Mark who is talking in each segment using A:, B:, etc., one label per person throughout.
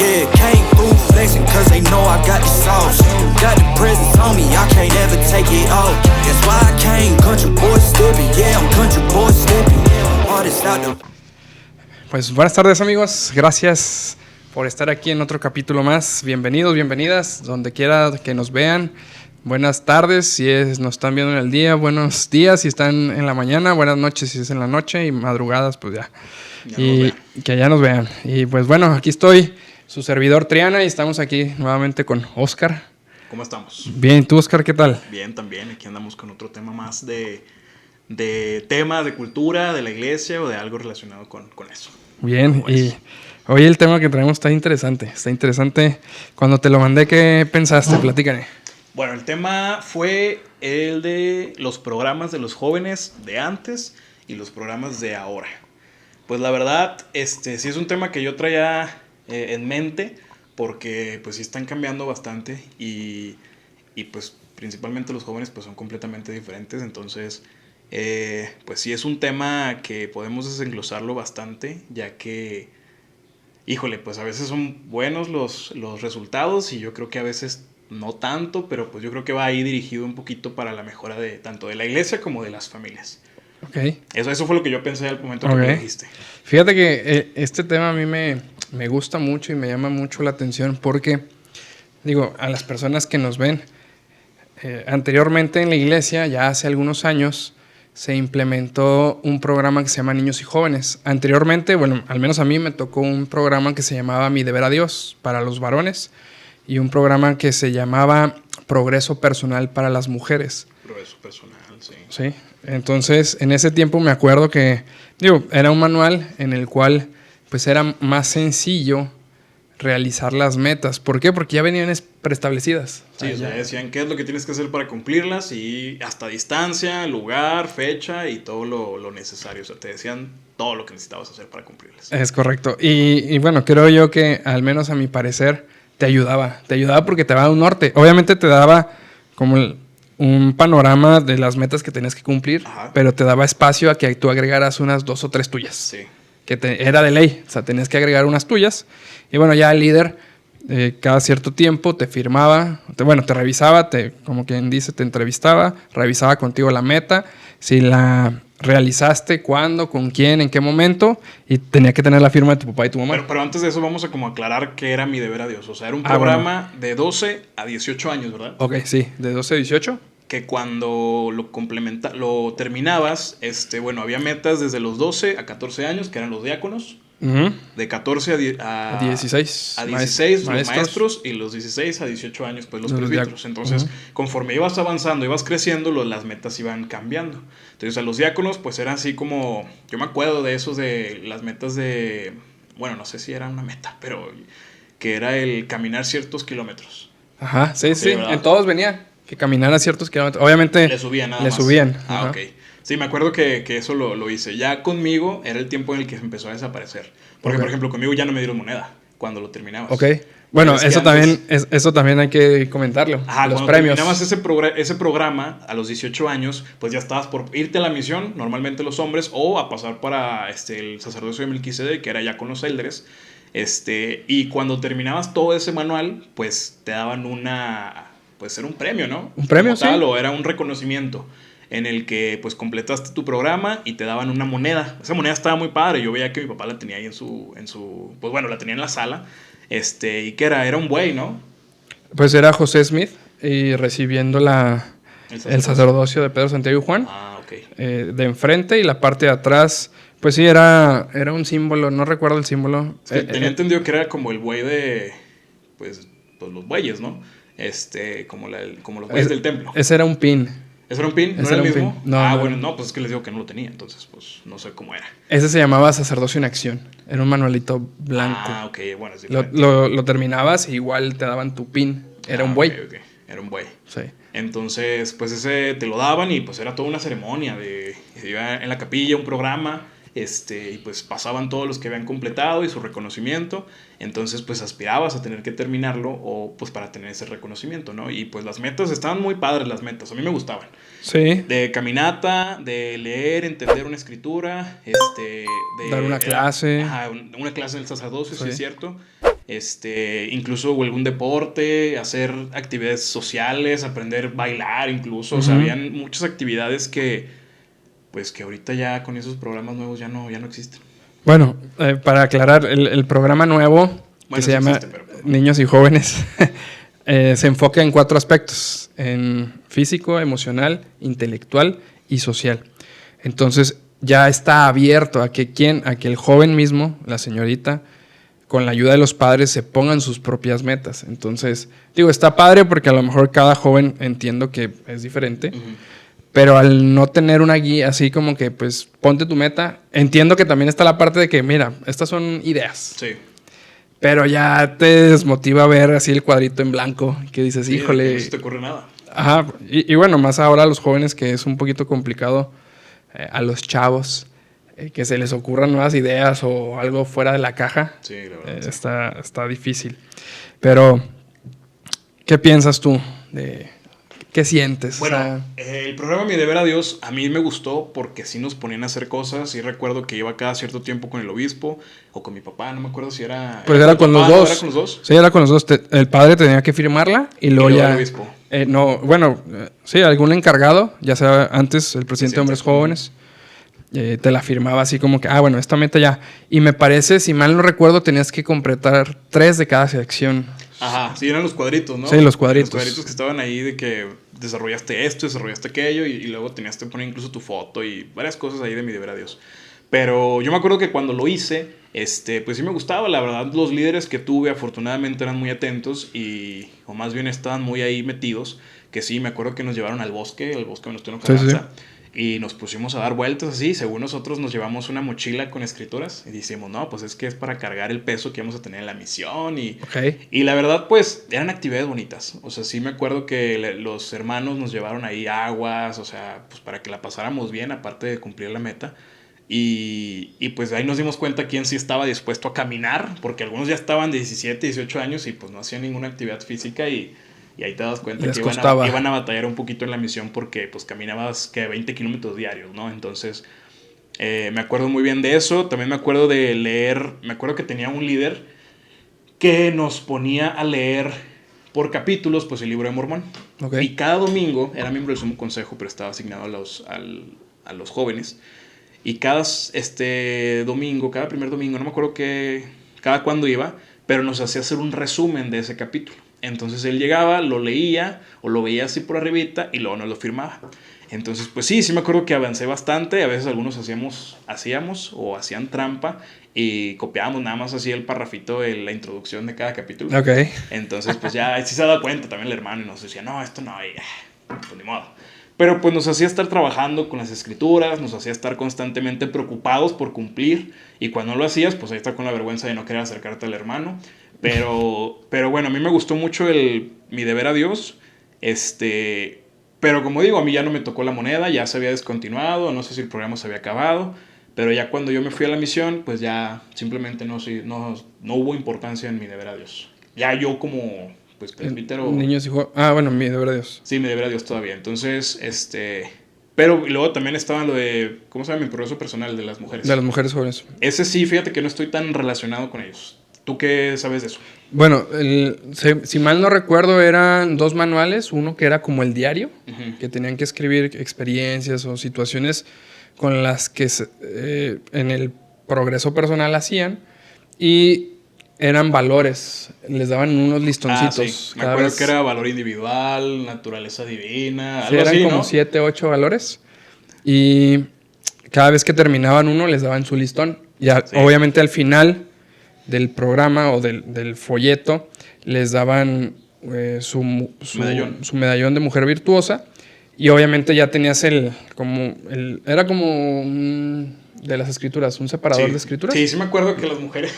A: Yeah, can't fool flexing cause they know I got the sauce. Got the presence on me, I can't ever take it off. That's why I came country boy stepping. Yeah, I'm country boy stepping. Artists out the...
B: Pues buenas tardes, amigos, gracias por estar aquí en otro capítulo más. Bienvenidos, bienvenidas, donde quiera que nos vean. Buenas tardes si nos están viendo en el día, buenos días si están en la mañana, buenas noches si es en la noche y madrugadas pues ya y que ya nos vean. Y pues bueno, aquí estoy, su servidor Triana, y estamos aquí nuevamente con Oscar.
C: ¿Cómo estamos?
B: Bien, ¿tú, Oscar, qué tal?
C: Bien, también. Aquí andamos con otro tema más de tema, de cultura, de la iglesia o de algo relacionado con eso.
B: Bien, y hoy el tema que traemos está interesante. Cuando te lo mandé, ¿qué pensaste? Platícame.
C: Bueno, el tema fue el de los programas de los jóvenes de antes y los programas de ahora. Pues la verdad, sí es un tema que yo traía en mente, porque pues sí están cambiando bastante y pues principalmente los jóvenes pues son completamente diferentes. Entonces pues sí es un tema que podemos desenglosarlo bastante, ya que híjole, pues a veces son buenos los resultados y yo creo que a veces no tanto, pero pues yo creo que va ahí dirigido un poquito para la mejora de tanto de la iglesia como de las familias.
B: Okay.
C: Eso fue lo que yo pensé al momento que me dijiste.
B: Fíjate que este tema a mí me gusta mucho y me llama mucho la atención porque, digo, a las personas que nos ven, anteriormente en la iglesia, ya hace algunos años, se implementó un programa que se llama Niños y Jóvenes. Anteriormente, bueno, al menos a mí me tocó un programa que se llamaba Mi Deber a Dios para los varones y un programa que se llamaba Progreso Personal para las mujeres.
C: Progreso Personal, sí.
B: Sí, entonces en ese tiempo me acuerdo que, era un manual en el cual pues era más sencillo realizar las metas. ¿Por qué? Porque ya venían preestablecidas.
C: Sí, o sea, decían qué es lo que tienes que hacer para cumplirlas y hasta distancia, lugar, fecha y todo lo necesario. O sea, te decían todo lo que necesitabas hacer para cumplirlas.
B: Es correcto. Y bueno, creo yo que al menos a mi parecer te ayudaba porque te daba un norte. Obviamente te daba como un panorama de las metas que tenías que cumplir, ajá, pero te daba espacio a que tú agregaras unas 2 o 3 tuyas.
C: Sí.
B: Que era de ley, o sea, tenías que agregar unas tuyas. Y bueno, ya el líder cada cierto tiempo te firmaba, te revisaba, como quien dice, te entrevistaba, revisaba contigo la meta, si la realizaste, cuándo, con quién, en qué momento, y tenía que tener la firma de tu papá y tu mamá.
C: Pero antes de eso vamos a como aclarar qué era Mi Deber a Dios. O sea, era un programa de 12 a 18 años, ¿verdad?
B: Ok, sí, de 12 a 18.
C: Que cuando lo terminabas, había metas desde los 12 a 14 años, que eran los diáconos. Uh-huh. De 14 a 16. A 16 los maestros y los 16 a 18 años, pues los presbíteros. Entonces, uh-huh, conforme ibas avanzando, ibas creciendo, las metas iban cambiando. Entonces, a los diáconos, pues era así como, yo me acuerdo de esos de las metas de, bueno, no sé si era una meta, pero que era el caminar ciertos kilómetros.
B: Ajá, sí, ¿verdad? En todos venía que caminara ciertos kilómetros. Obviamente
C: le subían nada
B: más.
C: Ah, ok. Sí, me acuerdo que eso lo hice. Ya conmigo era el tiempo en el que empezó a desaparecer. Porque, por ejemplo, conmigo ya no me dieron moneda cuando lo terminabas. Ok.
B: Bueno, eso también hay que comentarlo.
C: Ajá,
B: los
C: cuando
B: premios.
C: Terminabas ese programa a los 18 años, pues ya estabas por irte a la misión, normalmente los hombres, o a pasar para el sacerdocio de Melquisedec, que era ya con los élderes. Y cuando terminabas todo ese manual, pues te daban pues era un premio, ¿no?
B: Un premio,
C: como tal, o era un reconocimiento en el que pues completaste tu programa y te daban una moneda. Esa moneda estaba muy padre. Yo veía que mi papá la tenía ahí pues bueno, la tenía en la sala. ¿Y qué era? Era un buey, ¿no?
B: Pues era José Smith y recibiendo el sacerdocio de Pedro, Santiago y Juan.
C: Ah, ok.
B: De enfrente, y la parte de atrás, pues sí, era un símbolo, no recuerdo el símbolo.
C: Tenía entendido que era como el buey de, pues los bueyes, ¿no? Como los bueyes del templo.
B: Ese era un pin.
C: ¿Ese era un pin? ¿No era el mismo?
B: No,
C: bueno, no, pues es que les digo que no lo tenía, entonces pues no sé cómo era.
B: Ese se llamaba Sacerdocio en Acción. Era un manualito blanco.
C: Ah, ok, bueno, es
B: diferente. Lo terminabas y igual te daban tu pin. Era un buey.
C: Ok. Era un buey.
B: Sí.
C: Entonces, pues ese te lo daban y pues era toda una ceremonia iba en la capilla, un programa, y pues pasaban todos los que habían completado y su reconocimiento. Entonces pues aspirabas a tener que terminarlo o pues para tener ese reconocimiento, ¿no? Y pues las metas estaban muy padres, las metas, a mí me gustaban.
B: Sí.
C: De caminata, de leer, entender una escritura,
B: dar una clase.
C: Una clase del sacerdocio, sí es cierto. incluso algún deporte, hacer actividades sociales, aprender a bailar incluso. O sea, habían muchas actividades que, pues, que ahorita ya con esos programas nuevos ya no existen.
B: Bueno, para aclarar, el programa nuevo que se llama Niños y Jóvenes se enfoca en 4 aspectos: en físico, emocional, intelectual y social. Entonces ya está abierto a que el joven mismo, la señorita, con la ayuda de los padres, se pongan sus propias metas. Entonces, digo, está padre porque a lo mejor cada joven, entiendo que es diferente, pero al no tener una guía así como que, pues, ponte tu meta, entiendo que también está la parte de que, mira, estas son ideas.
C: Sí.
B: Pero ya te desmotiva ver así el cuadrito en blanco, que dices,
C: Sí,
B: híjole.
C: No se te ocurre nada.
B: Ajá, y bueno, más ahora a los jóvenes, que es un poquito complicado, a los chavos, que se les ocurran nuevas ideas o algo fuera de la caja.
C: Sí, la verdad.
B: Está difícil. Pero, ¿qué piensas tú? ¿Qué sientes?
C: Bueno,
B: o sea,
C: el programa Mi Deber a Dios a mí me gustó porque sí nos ponían a hacer cosas. Sí recuerdo que iba cada cierto tiempo con el obispo o con mi papá, no me acuerdo si era...
B: Pues era con los dos.
C: ¿Era con los dos?
B: Sí, era con los dos. El padre tenía que firmarla y luego ya...
C: el obispo.
B: Sí, algún encargado, ya sea antes el presidente de Hombres Jóvenes, te la firmaba así como que, bueno, esta meta ya. Y me parece, si mal no recuerdo, tenías que completar 3 de cada sección.
C: Ajá, sí, eran los cuadritos, ¿no?
B: Sí, los cuadritos.
C: Los cuadritos que estaban ahí de que desarrollaste esto, desarrollaste aquello y luego tenías que poner incluso tu foto y varias cosas ahí de Mi Deber a Dios. Pero yo me acuerdo que cuando lo hice, pues sí me gustaba, la verdad. Los líderes que tuve afortunadamente eran muy atentos o más bien estaban muy ahí metidos, que sí, me acuerdo que nos llevaron al bosque Venustiano Carranza. Sí. Y nos pusimos a dar vueltas así. Según nosotros nos llevamos una mochila con escrituras y decimos, no, pues es que es para cargar el peso que vamos a tener en la misión. Y la verdad, pues eran actividades bonitas. O sea, sí me acuerdo que los hermanos nos llevaron ahí aguas, o sea, pues para que la pasáramos bien, aparte de cumplir la meta. Y pues ahí nos dimos cuenta quién sí estaba dispuesto a caminar, porque algunos ya estaban de 17, 18 años y pues no hacían ninguna actividad física y ahí te das cuenta que iban a batallar un poquito en la misión porque pues caminabas que 20 kilómetros diarios, ¿no? Entonces me acuerdo muy bien de eso. También me acuerdo de leer, me acuerdo que tenía un líder que nos ponía a leer por capítulos pues el libro de Mormón. Y cada domingo, era miembro del Sumo Consejo, pero estaba asignado a los jóvenes. Y cada domingo, cada primer domingo, no me acuerdo cada cuándo iba, pero nos hacía hacer un resumen de ese capítulo. Entonces él llegaba, lo leía o lo veía así por arribita y luego nos lo firmaba. Entonces, pues sí me acuerdo que avancé bastante. A veces algunos hacíamos o hacían trampa y copiábamos nada más así el parrafito de la introducción de cada capítulo. Entonces, pues ya sí se daba cuenta también el hermano y nos decía, no, esto no, pues ni modo. Pero pues nos hacía estar trabajando con las escrituras, nos hacía estar constantemente preocupados por cumplir. Y cuando no lo hacías, pues ahí está con la vergüenza de no querer acercarte al hermano. Pero bueno, a mí me gustó mucho Mi Deber a Dios. Pero como digo, a mí ya no me tocó la moneda, ya se había descontinuado, no sé si el programa se había acabado. Pero ya cuando yo me fui a la misión, pues ya simplemente no hubo importancia en Mi Deber a Dios. Ya yo como pues presbítero...
B: Niños y jóvenes. Bueno, Mi Deber a Dios.
C: Sí, Mi Deber a Dios todavía. Entonces, pero luego también estaba lo de, ¿cómo se llama? Mi progreso personal de las mujeres.
B: De las mujeres jóvenes.
C: Ese sí, fíjate que no estoy tan relacionado con ellos. ¿Tú qué sabes de eso?
B: Bueno, si mal no recuerdo, eran 2 manuales. Uno que era como el diario, que tenían que escribir experiencias o situaciones con las que en el progreso personal hacían. Y eran valores, les daban unos listoncitos.
C: Sí. Me acuerdo que era valor individual, naturaleza divina, algo
B: eran
C: así,
B: como
C: ¿no?
B: 7, 8 valores. Y cada vez que terminaban uno, les daban su listón. Ya, obviamente, al final del programa o del folleto, les daban su medallón de mujer virtuosa. Y obviamente ya tenías era como de las escrituras, un separador de escrituras.
C: Sí, me acuerdo que las mujeres,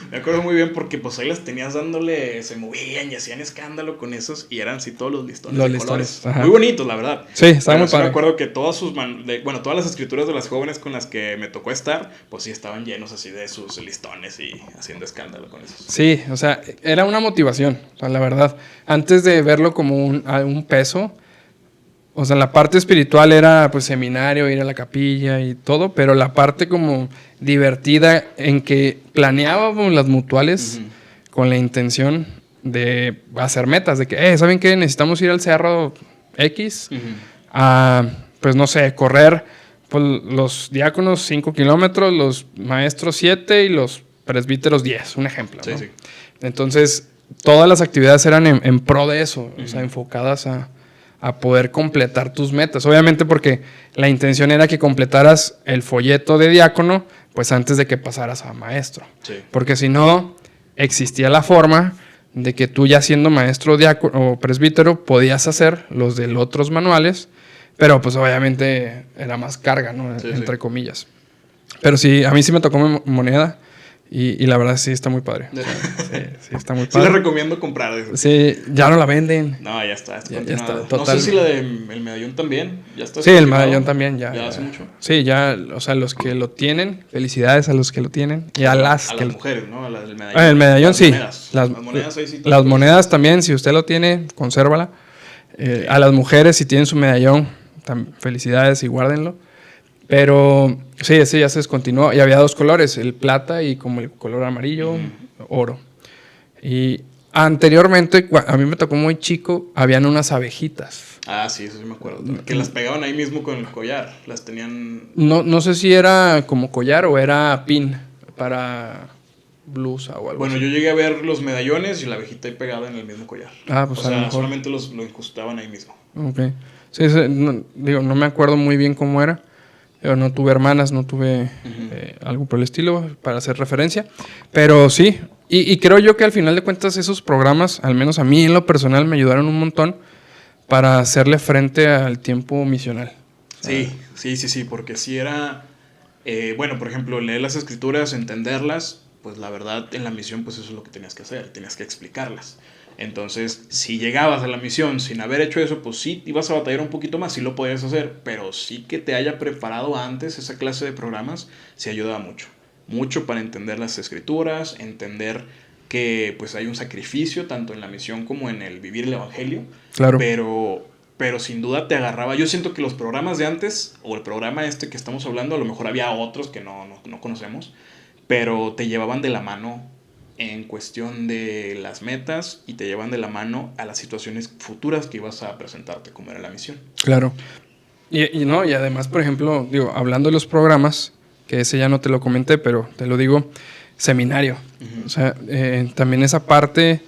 C: me acuerdo muy bien porque pues ahí las tenías dándole, se movían y hacían escándalo con esos y eran así todos los listones de colores.
B: Ajá.
C: Muy bonitos, la verdad.
B: Sí, estaba muy padre.
C: Me acuerdo que todas las escrituras de las jóvenes con las que me tocó estar, pues sí estaban llenos así de sus listones y haciendo escándalo con esos.
B: Sí, o sea, era una motivación, o sea, la verdad. Antes de verlo como un peso, o sea, la parte espiritual era pues seminario, ir a la capilla y todo, pero la parte como divertida en que planeábamos las mutuales con la intención de hacer metas, de que, ¿saben qué? Necesitamos ir al cerro X a, pues no sé, correr pues, los diáconos 5 kilómetros, los maestros 7 y los presbíteros 10, un ejemplo,
C: Sí,
B: ¿no?
C: sí.
B: Entonces, todas las actividades eran en pro de eso, o sea, enfocadas a poder completar tus metas. Obviamente porque la intención era que completaras el folleto de diácono, pues antes de que pasaras a maestro.
C: Sí.
B: Porque si no, existía la forma de que tú ya siendo maestro diácono o presbítero podías hacer los de los otros manuales, pero pues obviamente era más carga, ¿no?
C: Sí,
B: Entre
C: sí.
B: comillas. Pero sí, a mí sí me tocó moneda y la verdad sí está muy padre. Sí, está muy
C: Sí, les
B: padre.
C: recomiendo comprar de eso.
B: Sí, ya no la venden.
C: No, ya está.
B: Ya
C: continuado.
B: está,
C: No sé si la de el medallón también. Ya está.
B: Sí, el
C: continuado.
B: medallón también ya.
C: Ya hace mucho.
B: Sí, ya, o sea, los que lo tienen, felicidades a los que lo tienen y a las
C: A
B: que
C: las
B: lo...
C: mujeres, ¿no? A las del medallón.
B: El medallón
C: Las
B: sí.
C: Monedas. Las monedas ahí sí.
B: Las monedas también, si usted lo tiene, consérvala. A las mujeres, si tienen su medallón, felicidades y guárdenlo. Pero sí, ese ya se descontinuó. Y había dos colores, el plata y como el color amarillo, oro. Y anteriormente, a mí me tocó muy chico, habían unas abejitas.
C: Ah, sí, eso sí me acuerdo. Que las pegaban ahí mismo con el collar. Las tenían.
B: No sé si era como collar o era pin para blusa o algo
C: Bueno,
B: así.
C: yo llegué a ver los medallones y la abejita ahí pegada en el mismo collar.
B: Ah, pues
C: o
B: a lo
C: sea,
B: mejor.
C: solamente lo incrustaban ahí mismo.
B: Ok. Sí, no me acuerdo muy bien cómo era. Yo no tuve hermanas, no tuve algo por el estilo para hacer referencia. Pero sí, y creo yo que al final de cuentas esos programas, al menos a mí en lo personal, me ayudaron un montón para hacerle frente al tiempo misional.
C: Sí, porque si era, bueno, por ejemplo, leer las escrituras, entenderlas, pues la verdad en la misión pues eso es lo que tenías que hacer, tenías que explicarlas. Entonces, si llegabas a la misión sin haber hecho eso, pues sí ibas a batallar un poquito más, sí lo podías hacer, pero sí que te haya preparado antes esa clase de programas, sí ayuda mucho. Mucho para entender las escrituras, entender que pues hay un sacrificio tanto en la misión como en el vivir el evangelio.
B: Claro.
C: Pero sin duda te agarraba. Yo siento que los programas de antes, o el programa este que estamos hablando, a lo mejor había otros que no conocemos, pero te llevaban de la mano en cuestión de las metas y te llevan de la mano a las situaciones futuras que ibas a presentarte, como era la misión.
B: Claro. Y además, por ejemplo, digo, hablando de los programas, que ese ya no te lo comenté, pero te lo digo, seminario. O sea, también esa parte,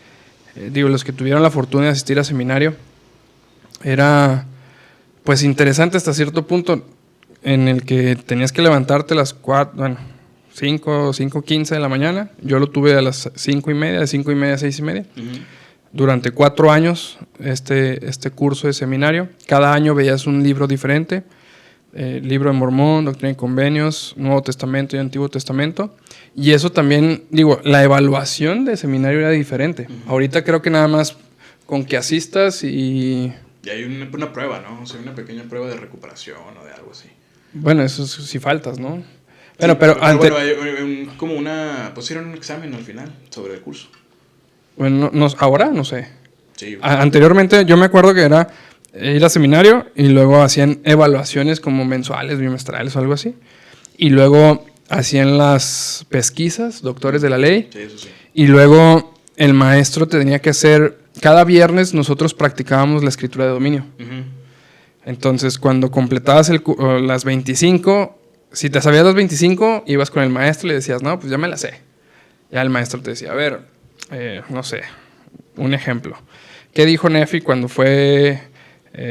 B: digo, los que tuvieron la fortuna de asistir a seminario, era pues interesante hasta cierto punto en el que tenías que levantarte a las 5:15 de la mañana. Yo lo tuve a las 5:30, de 5:30 a 6:30. Durante 4 años este curso de seminario. Cada año veías un libro diferente. Libro de Mormón, Doctrina y Convenios, Nuevo Testamento y Antiguo Testamento. Y eso también, digo, la evaluación de seminario era diferente. Ahorita creo que nada más con que asistas y
C: hay una prueba, ¿no? O sea, una pequeña prueba de recuperación o de algo así.
B: Bueno, eso sí faltas, ¿no?
C: Pero
B: Bueno,
C: hay como una... Pues era un examen al final sobre el curso.
B: Bueno, ahora no sé.
C: Sí.
B: Anteriormente yo me acuerdo que era ir a seminario y luego hacían evaluaciones como mensuales, bimestrales o algo así. Y luego hacían las pesquisas, doctores de la ley.
C: Sí, eso sí.
B: Y luego el maestro tenía que hacer... Cada viernes nosotros practicábamos la escritura de dominio. Entonces, cuando completabas las 25, si te sabías las 25, ibas con el maestro y le decías, no, pues ya me las sé. Ya el maestro te decía, a ver, no sé, un ejemplo. ¿Qué dijo Nefi cuando fue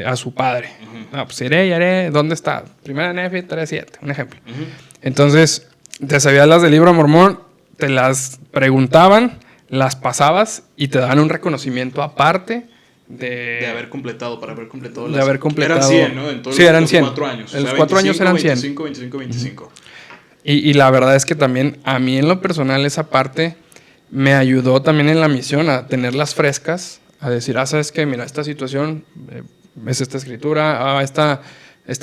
B: a su padre? No, pues iré y haré, ¿dónde está? Primera Nefi 3:7, un ejemplo. Entonces, te sabías las del libro de Mormón, te las preguntaban, las pasabas y te daban un reconocimiento aparte
C: de haber completado, para haber completado
B: de haber completado.
C: Eran 100, ¿no? En todos
B: sí, eran
C: los
B: 100.
C: 4 años.
B: En los 4 años eran 100.
C: 25.
B: Y la verdad es que también a mí en lo personal esa parte me ayudó también en la misión a tenerlas frescas, a decir, ¿sabes qué? Mira, esta situación es esta escritura, esta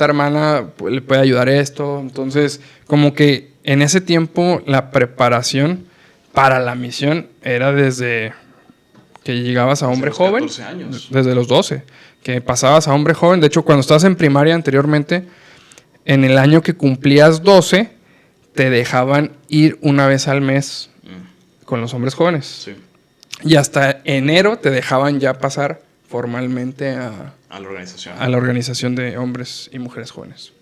B: hermana le puede ayudar esto. Entonces, como que en ese tiempo la preparación para la misión era desde que llegabas a hombre joven,
C: 14 años.
B: Desde los 12, que pasabas a hombre joven. De hecho, cuando estabas en primaria anteriormente, en el año que cumplías 12, te dejaban ir una vez al mes con los hombres jóvenes.
C: Sí.
B: Y hasta enero te dejaban ya pasar formalmente
C: A la organización.
B: a la organización de hombres y mujeres jóvenes.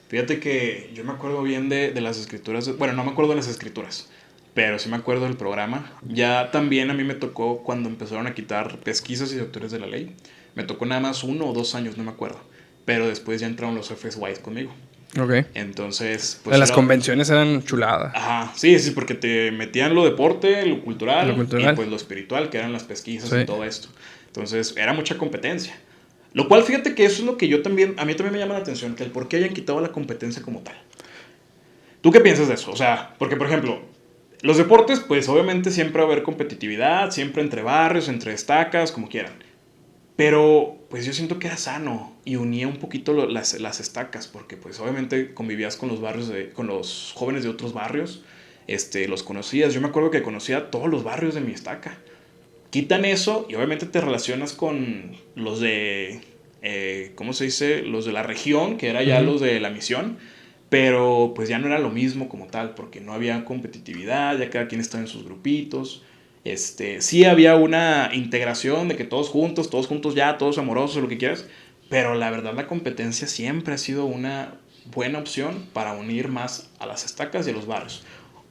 C: Fíjate que yo me acuerdo bien de las escrituras. Bueno, no me acuerdo de las escrituras, pero sí me acuerdo del programa. Ya también a mí me tocó cuando empezaron a quitar pesquisas y doctores de la ley. Me tocó nada más 1 o 2 años, no me acuerdo. Pero después ya entraron los FSYs conmigo.
B: Ok.
C: Entonces, pues
B: Las convenciones eran chuladas.
C: Ajá, sí, sí, porque te metían lo deporte, lo cultural, y pues lo espiritual, que eran las pesquisas y todo esto. Entonces, era mucha competencia. Lo cual, fíjate que eso es lo que a mí también me llama la atención, que el por qué hayan quitado la competencia como tal. ¿Tú qué piensas de eso? O sea, porque, por ejemplo, los deportes, pues obviamente siempre va a haber competitividad, siempre entre barrios, entre estacas, como quieran. Pero, pues yo siento que era sano y unía un poquito las estacas, porque pues obviamente convivías con los barrios, con los jóvenes de otros barrios, los conocías. Yo me acuerdo que conocía todos los barrios de mi estaca. Quitan eso y obviamente te relacionas con los de, ¿cómo se dice? Los de la región, que era ya los de la misión, pero pues ya no era lo mismo como tal, porque no había competitividad, ya cada quien estaba en sus grupitos. Sí había una integración de que todos juntos ya, todos amorosos, lo que quieras, pero la verdad la competencia siempre ha sido una buena opción para unir más a las estacas y a los barrios.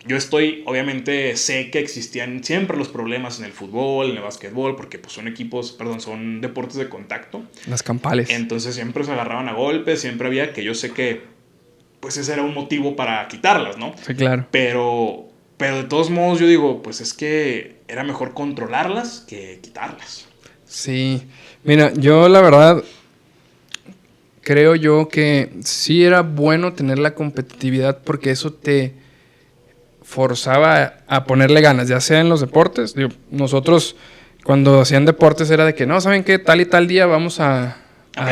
C: Yo obviamente sé que existían siempre los problemas en el fútbol, en el básquetbol, porque pues son deportes de contacto.
B: Las campales.
C: Entonces siempre se agarraban a golpes, siempre había, que yo sé que pues ese era un motivo para quitarlas, ¿no?
B: Sí, claro.
C: Pero de todos modos yo digo, pues es que era mejor controlarlas que quitarlas.
B: Sí. Mira, yo la verdad creo yo que sí era bueno tener la competitividad porque eso te forzaba a ponerle ganas, ya sea en los deportes. Digo, nosotros cuando hacían deportes era de que no, ¿saben qué? Tal y tal día vamos a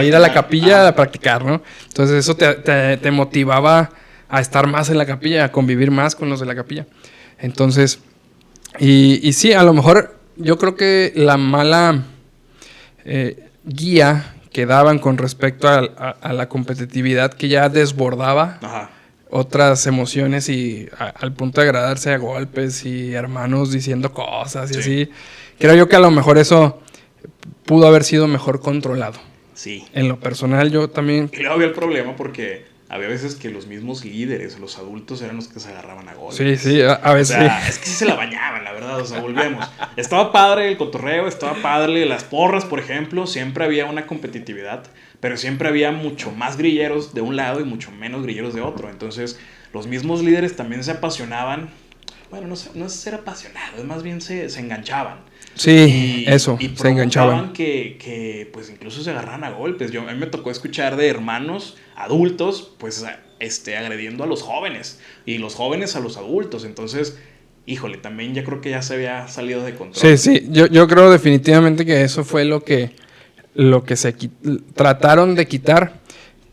B: ir a la capilla a practicar, ¿no? Entonces eso te motivaba a estar más en la capilla, a convivir más con los de la capilla. Entonces, y sí, a lo mejor yo creo que la mala guía que daban con respecto a la competitividad que ya desbordaba otras emociones y al punto de agradarse a golpes y hermanos diciendo cosas y así. Creo yo que a lo mejor eso pudo haber sido mejor controlado.
C: Sí.
B: En lo personal yo también...
C: Y luego había el problema porque había veces que los mismos líderes, los adultos, eran los que se agarraban a golpes.
B: Sí, sí, a veces.
C: O sea, es que sí se la bañaban, la verdad, o sea, volvemos. Estaba padre el cotorreo, estaba padre las porras, por ejemplo, siempre había una competitividad, pero siempre había mucho más grilleros de un lado y mucho menos grilleros de otro. Entonces, los mismos líderes también se apasionaban. Bueno, no es ser apasionados, más bien se enganchaban.
B: Sí, eso,
C: y
B: se enganchaban.
C: Que pues incluso se agarraran a golpes. A mí me tocó escuchar de hermanos adultos, pues, agrediendo a los jóvenes. Y los jóvenes a los adultos. Entonces, híjole, también ya creo que ya se había salido de control.
B: Sí, yo creo definitivamente que eso fue lo que se trataron de quitar.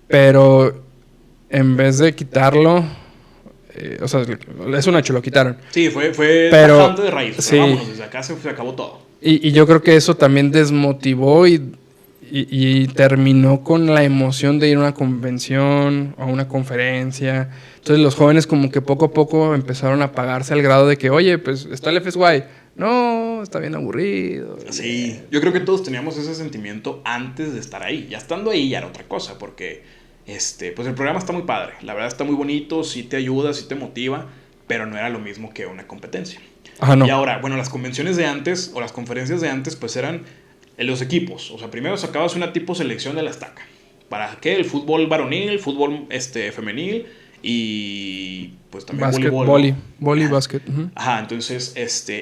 B: Pero en vez de quitarlo... o sea, es un hecho, lo quitaron.
C: Sí, fue tajante de raíz.
B: Sí.
C: Vámonos, desde acá se acabó todo.
B: Y yo creo que eso también desmotivó y terminó con la emoción de ir a una convención o a una conferencia. Entonces los jóvenes como que poco a poco empezaron a apagarse al grado de que, oye, pues está el FSY. No, está bien aburrido.
C: Sí, yo creo que todos teníamos ese sentimiento antes de estar ahí. Ya estando ahí ya era otra cosa, porque... pues el programa está muy padre, la verdad está muy bonito, sí te ayuda, sí te motiva, pero no era lo mismo que una competencia.
B: No.
C: Y ahora, bueno, las convenciones de antes o las conferencias de antes pues eran en los equipos, o sea, primero sacabas una tipo selección de la estaca. ¿Para qué? El fútbol varonil, fútbol femenil y pues también voleibol.
B: Voli, básquet.
C: Ajá, entonces,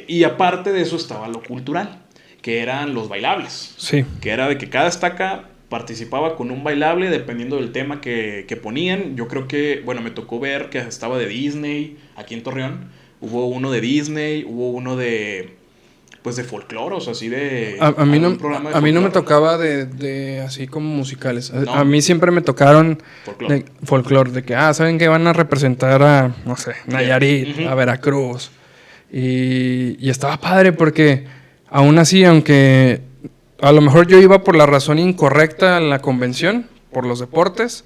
C: y aparte de eso estaba lo cultural, que eran los bailables.
B: Sí.
C: Que era de que cada estaca participaba con un bailable dependiendo del tema que ponían. Yo creo que, bueno, me tocó ver que estaba de Disney aquí en Torreón. Hubo uno de Disney, hubo uno de pues de folcloros, así de...
B: A mí no me tocaba de así como musicales.
C: No.
B: A mí siempre me tocaron folclore, de que, ¿saben qué? Van a representar a, no sé, Nayarit, a Veracruz. Y estaba padre porque aún así, aunque a lo mejor yo iba por la razón incorrecta a la convención, por los deportes,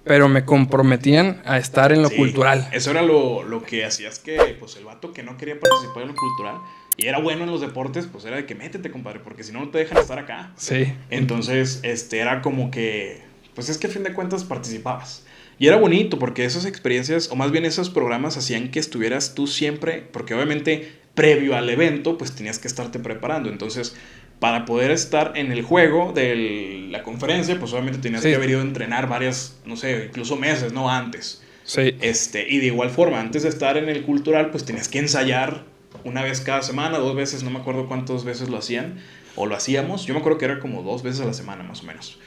B: pero me comprometían a estar en lo cultural.
C: Eso era lo que hacías que, pues, el vato que no quería participar en lo cultural y era bueno en los deportes, pues era de que métete, compadre, porque si no, no te dejan estar acá.
B: Sí.
C: Entonces, era como que, pues es que a fin de cuentas participabas. Y era bonito porque esas experiencias, o más bien esos programas, hacían que estuvieras tú siempre, porque obviamente previo al evento, pues tenías que estarte preparando. Entonces, para poder estar en el juego de la conferencia, pues obviamente tenías que haber ido a entrenar varias, no sé, incluso meses, ¿no? Antes.
B: Sí.
C: Y de igual forma, antes de estar en el cultural, pues tenías que ensayar una vez cada semana, 2 veces, no me acuerdo cuántas veces lo hacían, o lo hacíamos. Yo me acuerdo que era como 2 veces a la semana, más o menos.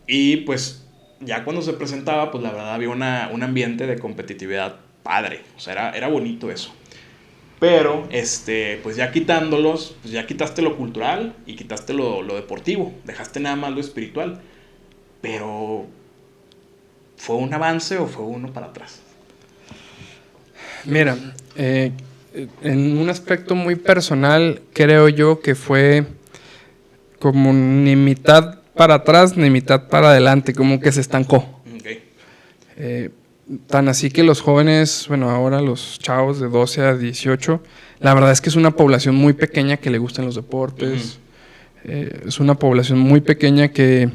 C: Y pues ya cuando se presentaba, pues la verdad había un ambiente de competitividad padre. O sea, era bonito eso. Pero, pues ya quitándolos, pues ya quitaste lo cultural y quitaste lo deportivo. Dejaste nada más lo espiritual. Pero, ¿fue un avance o fue uno para atrás?
B: Mira, en un aspecto muy personal, creo yo que fue como ni mitad para atrás ni mitad para adelante, como que se estancó.
C: Okay.
B: Tan así que los jóvenes, bueno, ahora los chavos de 12 a 18, la verdad es que es una población muy pequeña que le gustan los deportes. Es una población muy pequeña que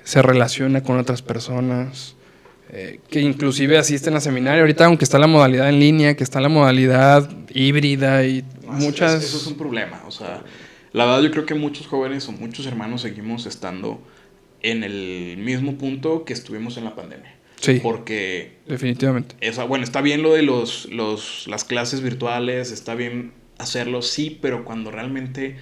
B: se relaciona con otras personas, que inclusive asisten a seminarios. Ahorita, aunque está la modalidad en línea, que está la modalidad híbrida y muchas...
C: Eso es un problema. O sea, la verdad yo creo que muchos jóvenes o muchos hermanos seguimos estando en el mismo punto que estuvimos en la pandemia.
B: Sí,
C: porque
B: definitivamente.
C: Bueno, está bien lo de las clases virtuales, está bien hacerlo, sí, pero cuando realmente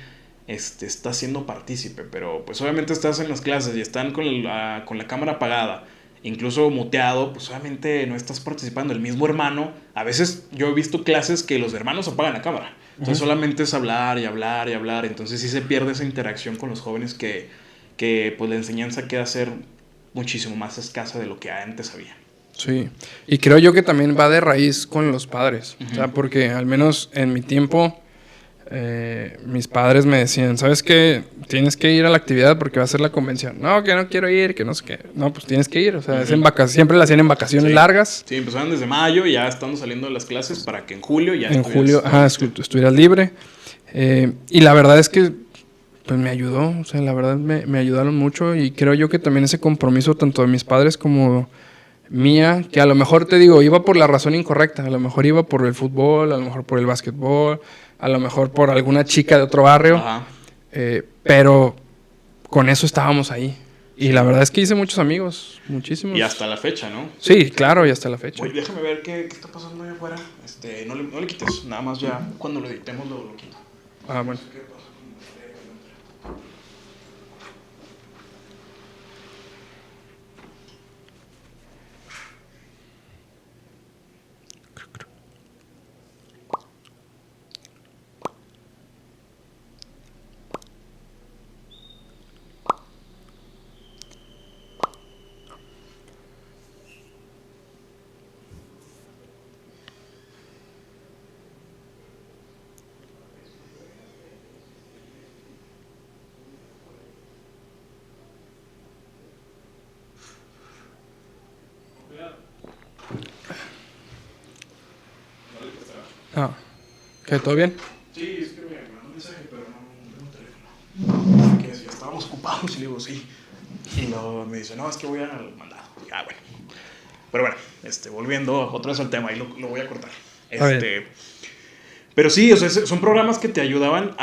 C: estás siendo partícipe, pero pues obviamente estás en las clases y están con la cámara apagada, incluso muteado, pues obviamente no estás participando. El mismo hermano, a veces yo he visto clases que los hermanos apagan la cámara, entonces solamente es hablar y hablar y hablar, entonces sí se pierde esa interacción con los jóvenes que pues la enseñanza queda ser muchísimo más escasa de lo que antes había.
B: Sí, y creo yo que también va de raíz con los padres, o sea, porque al menos en mi tiempo mis padres me decían, ¿sabes qué? Tienes que ir a la actividad porque va a ser la convención. No, que no quiero ir, que no sé qué. No, pues tienes que ir, o sea, es en siempre la hacían en vacaciones largas.
C: Sí, empezaban desde mayo, ya estando saliendo de las clases para que en julio ya
B: en julio, estuvieras libre. Y la verdad es que pues me ayudó, o sea, la verdad me ayudaron mucho y creo yo que también ese compromiso tanto de mis padres como mía, que a lo mejor te digo, iba por la razón incorrecta, a lo mejor iba por el fútbol, a lo mejor por el básquetbol, a lo mejor por alguna chica de otro barrio, pero con eso estábamos ahí. Y la verdad es que hice muchos amigos, muchísimos.
C: Y hasta la fecha, ¿no?
B: Sí, claro, y hasta la fecha.
C: Oye, déjame ver qué está pasando ahí afuera. No le quites, nada más ya cuando lo editemos lo quito.
B: Ah, bueno. Ah, ¿qué? ¿Todo bien?
C: Sí, es que me mandó un mensaje, pero no tengo teléfono. Que si estábamos ocupados, y le digo sí. Y luego me dice, no, es que voy al mandado. Y, bueno. Pero bueno, volviendo otra vez al tema, ahí lo voy a cortar. Pero sí, o sea, son programas que te ayudaban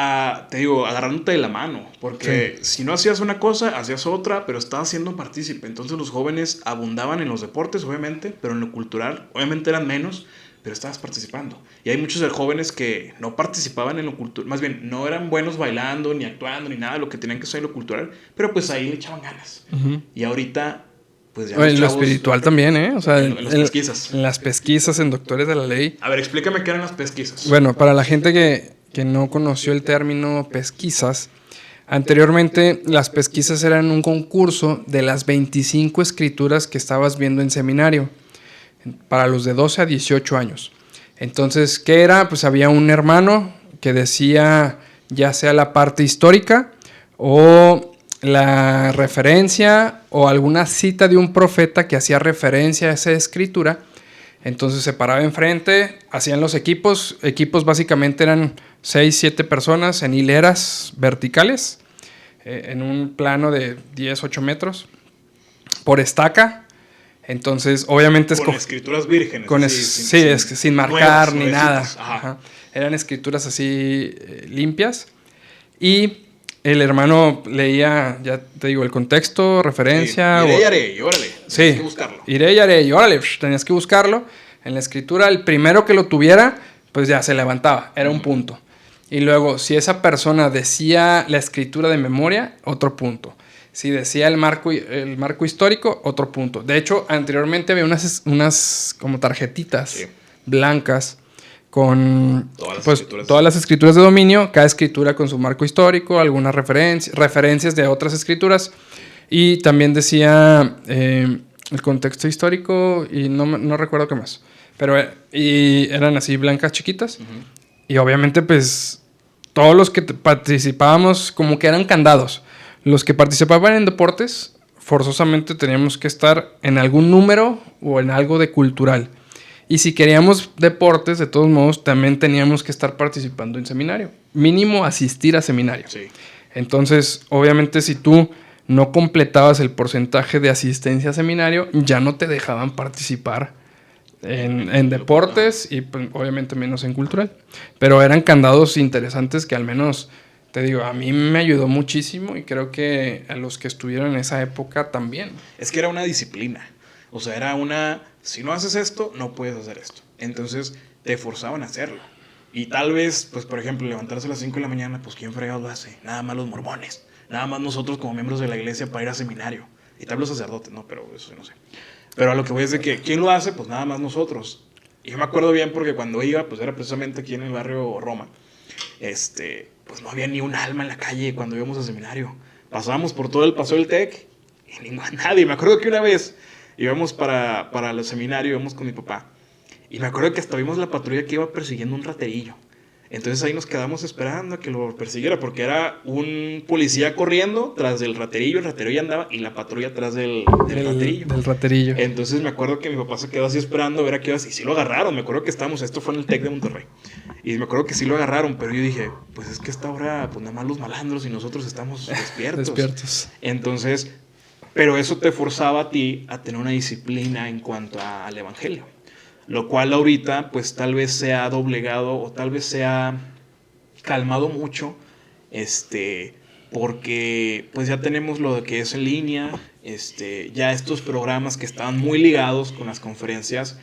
C: te digo, agarrándote de la mano. Porque si no hacías una cosa, hacías otra, pero estabas siendo partícipe. Entonces los jóvenes abundaban en los deportes, obviamente, pero en lo cultural, obviamente eran menos, pero estabas participando. Y hay muchos jóvenes que no participaban en lo cultural, más bien, no eran buenos bailando, ni actuando, ni nada de lo que tenían que hacer en lo cultural, pero pues ahí le echaban ganas. Y ahorita, pues ya
B: en lo espiritual también, ¿eh? O sea,
C: en las pesquisas.
B: En las pesquisas, en Doctores de la Ley.
C: A ver, explícame qué eran las pesquisas.
B: Bueno, para la gente que no conoció el término pesquisas, anteriormente las pesquisas eran un concurso de las 25 escrituras que estabas viendo en seminario, para los de 12 a 18 años. Entonces, ¿qué era? Pues había un hermano que decía ya sea la parte histórica o la referencia o alguna cita de un profeta que hacía referencia a esa escritura. Entonces se paraba enfrente, hacían los equipos. Equipos básicamente eran 6, 7 personas en hileras verticales, en un plano de 10, 8 metros, por estaca. Entonces, obviamente...
C: Con escrituras vírgenes.
B: Sin marcar ni nada.
C: Ajá.
B: Eran escrituras así limpias. Y el hermano leía, ya te digo, el contexto, referencia.
C: Sí, iré y haré, y órale.
B: Sí,
C: Tienes que buscarlo.
B: Iré y haré, y órale, tenías que buscarlo. En la escritura, el primero que lo tuviera, pues ya se levantaba, era un punto. Y luego, si esa persona decía la escritura de memoria, otro punto. Si decía el marco histórico, otro punto. De hecho, anteriormente había unas como tarjetitas blancas con todas las escrituras de dominio, cada escritura con su marco histórico, algunas referencias de otras escrituras, y también decía el contexto histórico y no recuerdo qué más, pero y eran así blancas chiquitas. Y obviamente pues todos los que participábamos como que eran candados. Los que participaban en deportes forzosamente teníamos que estar en algún número o en algo de cultural. Y si queríamos deportes, de todos modos, también teníamos que estar participando en seminario. Mínimo asistir a seminario.
C: Sí.
B: Entonces, obviamente, si tú no completabas el porcentaje de asistencia a seminario, ya no te dejaban participar en deportes y pues, obviamente menos en cultural. Pero eran candados interesantes que al menos, te digo, a mí me ayudó muchísimo y creo que a los que estuvieron en esa época también.
C: Es que era una disciplina. O sea, era una... Si no haces esto, no puedes hacer esto. Entonces, te forzaban a hacerlo. Y tal vez, pues, por ejemplo, levantarse a las 5 de la mañana, pues, ¿quién fregados lo hace? Nada más los mormones. Nada más nosotros como miembros de la iglesia para ir a seminario. Y tal vez los sacerdotes, ¿no? Pero eso no sé. Pero a lo que voy es de que, ¿quién lo hace? Pues nada más nosotros. Y yo me acuerdo bien porque cuando iba, pues, era precisamente aquí en el barrio Roma. Pues, no había ni un alma en la calle cuando íbamos a seminario. Pasábamos por todo el Paseo del Tec y nadie. Me acuerdo que una vez... íbamos para el seminario, íbamos con mi papá. Y me acuerdo que hasta vimos la patrulla que iba persiguiendo un raterillo. Entonces ahí nos quedamos esperando a que lo persiguiera, porque era un policía corriendo tras del raterillo, el raterillo andaba y la patrulla atrás del raterillo.
B: Del raterillo.
C: Entonces me acuerdo que mi papá se quedó así esperando a ver a qué horas, y sí lo agarraron. Me acuerdo que esto fue en el TEC de Monterrey. Y me acuerdo que sí lo agarraron, pero yo dije, pues es que a esta hora, pues nada más los malandros y nosotros estamos despiertos. Entonces... pero eso te forzaba a ti a tener una disciplina en cuanto al evangelio. Lo cual ahorita pues tal vez se ha doblegado o tal vez se ha calmado mucho. Porque pues ya tenemos lo que es en línea. Ya estos programas que estaban muy ligados con las conferencias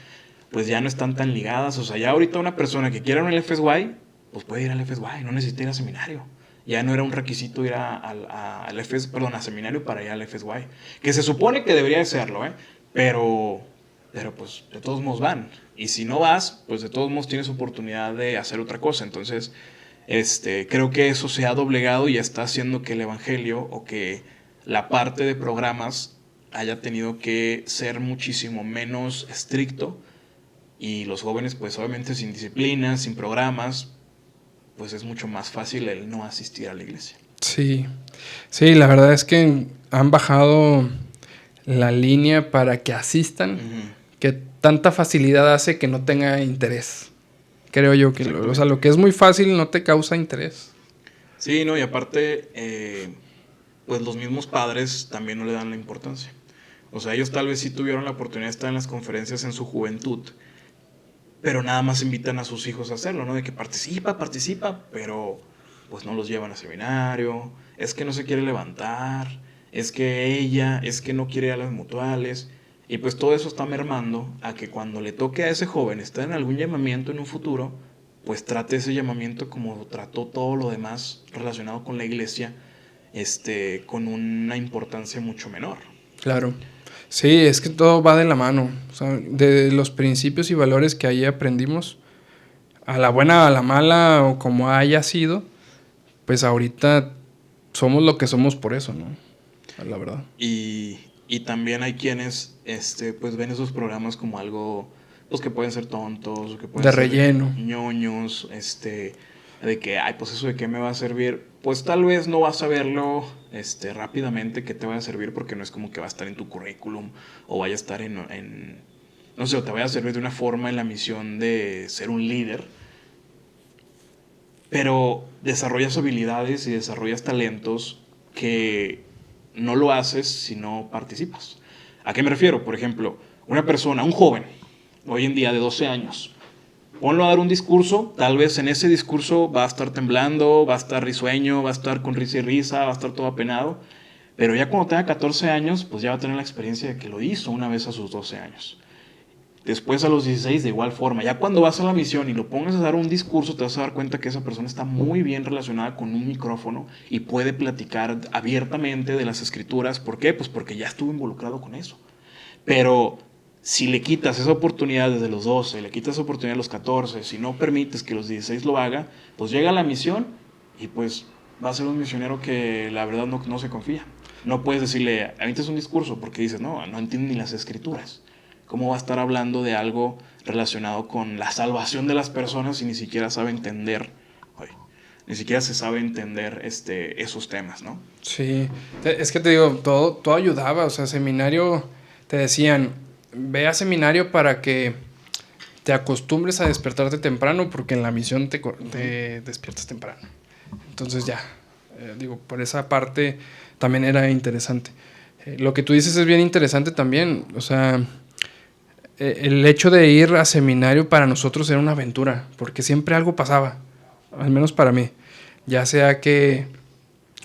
C: pues ya no están tan ligadas. O sea, ya ahorita una persona que quiera ir al FSY pues puede ir al FSY, no necesita ir a seminario. Ya no era un requisito ir a seminario para ir al FSY. Que se supone que debería de serlo, Pero pues de todos modos van. Y si no vas, pues de todos modos tienes oportunidad de hacer otra cosa. Entonces, creo que eso se ha doblegado y está haciendo que el evangelio o que la parte de programas haya tenido que ser muchísimo menos estricto. Y los jóvenes, pues obviamente sin disciplina, sin programas, pues es mucho más fácil el no asistir a la iglesia.
B: Sí, la verdad es que han bajado la línea para que asistan, que tanta facilidad hace que no tenga interés. Creo yo que lo que es muy fácil no te causa interés.
C: Sí, no, y aparte, pues los mismos padres también no le dan la importancia. O sea, ellos tal vez sí tuvieron la oportunidad de estar en las conferencias en su juventud, pero nada más invitan a sus hijos a hacerlo, ¿no? De que participa, pero pues no los llevan a seminario, es que no se quiere levantar, es que no quiere ir a las mutuales. Y pues todo eso está mermando a que cuando le toque a ese joven estar en algún llamamiento en un futuro, pues trate ese llamamiento como trató todo lo demás relacionado con la iglesia, con una importancia mucho menor.
B: Claro. Sí, es que todo va de la mano. O sea, de los principios y valores que ahí aprendimos, a la buena, a la mala, o como haya sido, pues ahorita somos lo que somos por eso, ¿no? La verdad.
C: Y también hay quienes pues ven esos programas como algo pues que pueden ser tontos, que pueden
B: de
C: ser
B: relleno,
C: ñoños, de que, ay, pues eso de qué me va a servir, pues tal vez no vas a verlo rápidamente que te va a servir, porque no es como que va a estar en tu currículum o vaya a estar no sé, o te vaya a servir de una forma en la misión de ser un líder, pero desarrollas habilidades y desarrollas talentos que no lo haces si no participas. ¿A qué me refiero? Por ejemplo, una persona, un joven, hoy en día de 12 años, ponlo a dar un discurso, tal vez en ese discurso va a estar temblando, va a estar risueño, va a estar con risa y risa, va a estar todo apenado, pero ya cuando tenga 14 años, pues ya va a tener la experiencia de que lo hizo una vez a sus 12 años. Después a los 16 de igual forma. Ya cuando vas a la misión y lo pongas a dar un discurso, te vas a dar cuenta que esa persona está muy bien relacionada con un micrófono y puede platicar abiertamente de las escrituras. ¿Por qué? Pues porque ya estuvo involucrado con eso. Pero si le quitas esa oportunidad desde los 12, le quitas esa oportunidad a los 14, si no permites que los 16 lo haga, pues llega a la misión y pues va a ser un misionero que la verdad no se confía. No puedes decirle, avientes un discurso, porque dices, no entiende ni las escrituras. ¿Cómo va a estar hablando de algo relacionado con la salvación de las personas si ni siquiera sabe entender, ni siquiera se sabe entender esos temas, ¿no?
B: Sí, es que te digo, todo ayudaba, o sea, seminario, te decían, ve a seminario para que te acostumbres a despertarte temprano, porque en la misión te despiertas temprano. Entonces ya, digo, por esa parte también era interesante. Lo que tú dices es bien interesante también, o sea, el hecho de ir a seminario para nosotros era una aventura, porque siempre algo pasaba, al menos para mí. Ya sea que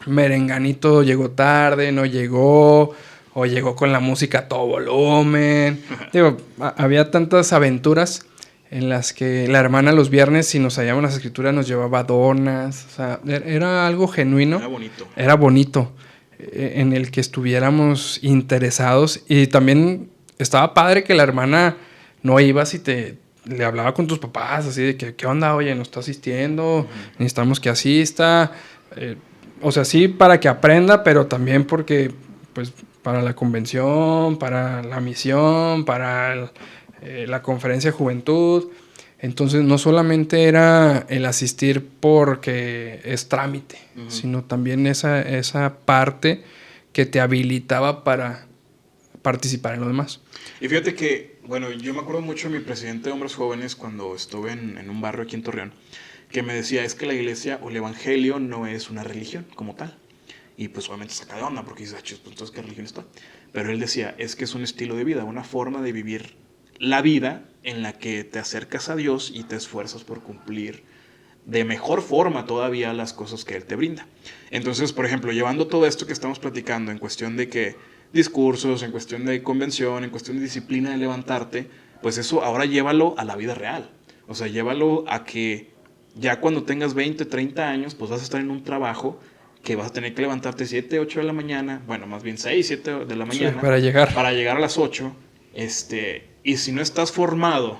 B: Merenganito llegó tarde, no llegó, o llegó con la música a todo volumen. Digo, había tantas aventuras en las que la hermana los viernes, si nos hallamos las escrituras, nos llevaba donas. O sea, era algo genuino.
C: Era bonito.
B: Era bonito, en el que estuviéramos interesados. Y también estaba padre que la hermana no iba si le hablaba con tus papás, así de que, ¿qué onda? Oye, ¿no está asistiendo? Necesitamos que asista. O sea, sí para que aprenda, pero también porque, pues, para la convención, para la misión, para la conferencia de juventud. Entonces, no solamente era el asistir porque es trámite, sino también esa parte que te habilitaba para participar en lo demás.
C: Y fíjate que, bueno, yo me acuerdo mucho de mi presidente de hombres jóvenes cuando estuve en un barrio aquí en Torreón, que me decía, es que la iglesia o el evangelio no es una religión como tal. Y pues obviamente saca de onda porque dices, pues entonces ¿qué religión está? Pero él decía, es que es un estilo de vida, una forma de vivir la vida en la que te acercas a Dios y te esfuerzas por cumplir de mejor forma todavía las cosas que Él te brinda. Entonces, por ejemplo, llevando todo esto que estamos platicando en cuestión de que discursos, en cuestión de convención, en cuestión de disciplina de levantarte, pues eso ahora llévalo a la vida real. O sea, llévalo a que ya cuando tengas 20, 30 años, pues vas a estar en un trabajo que vas a tener que levantarte 7, 8 de la mañana, bueno, más bien 6, 7 de la mañana.
B: Sí, para llegar
C: a las 8. Y si no estás formado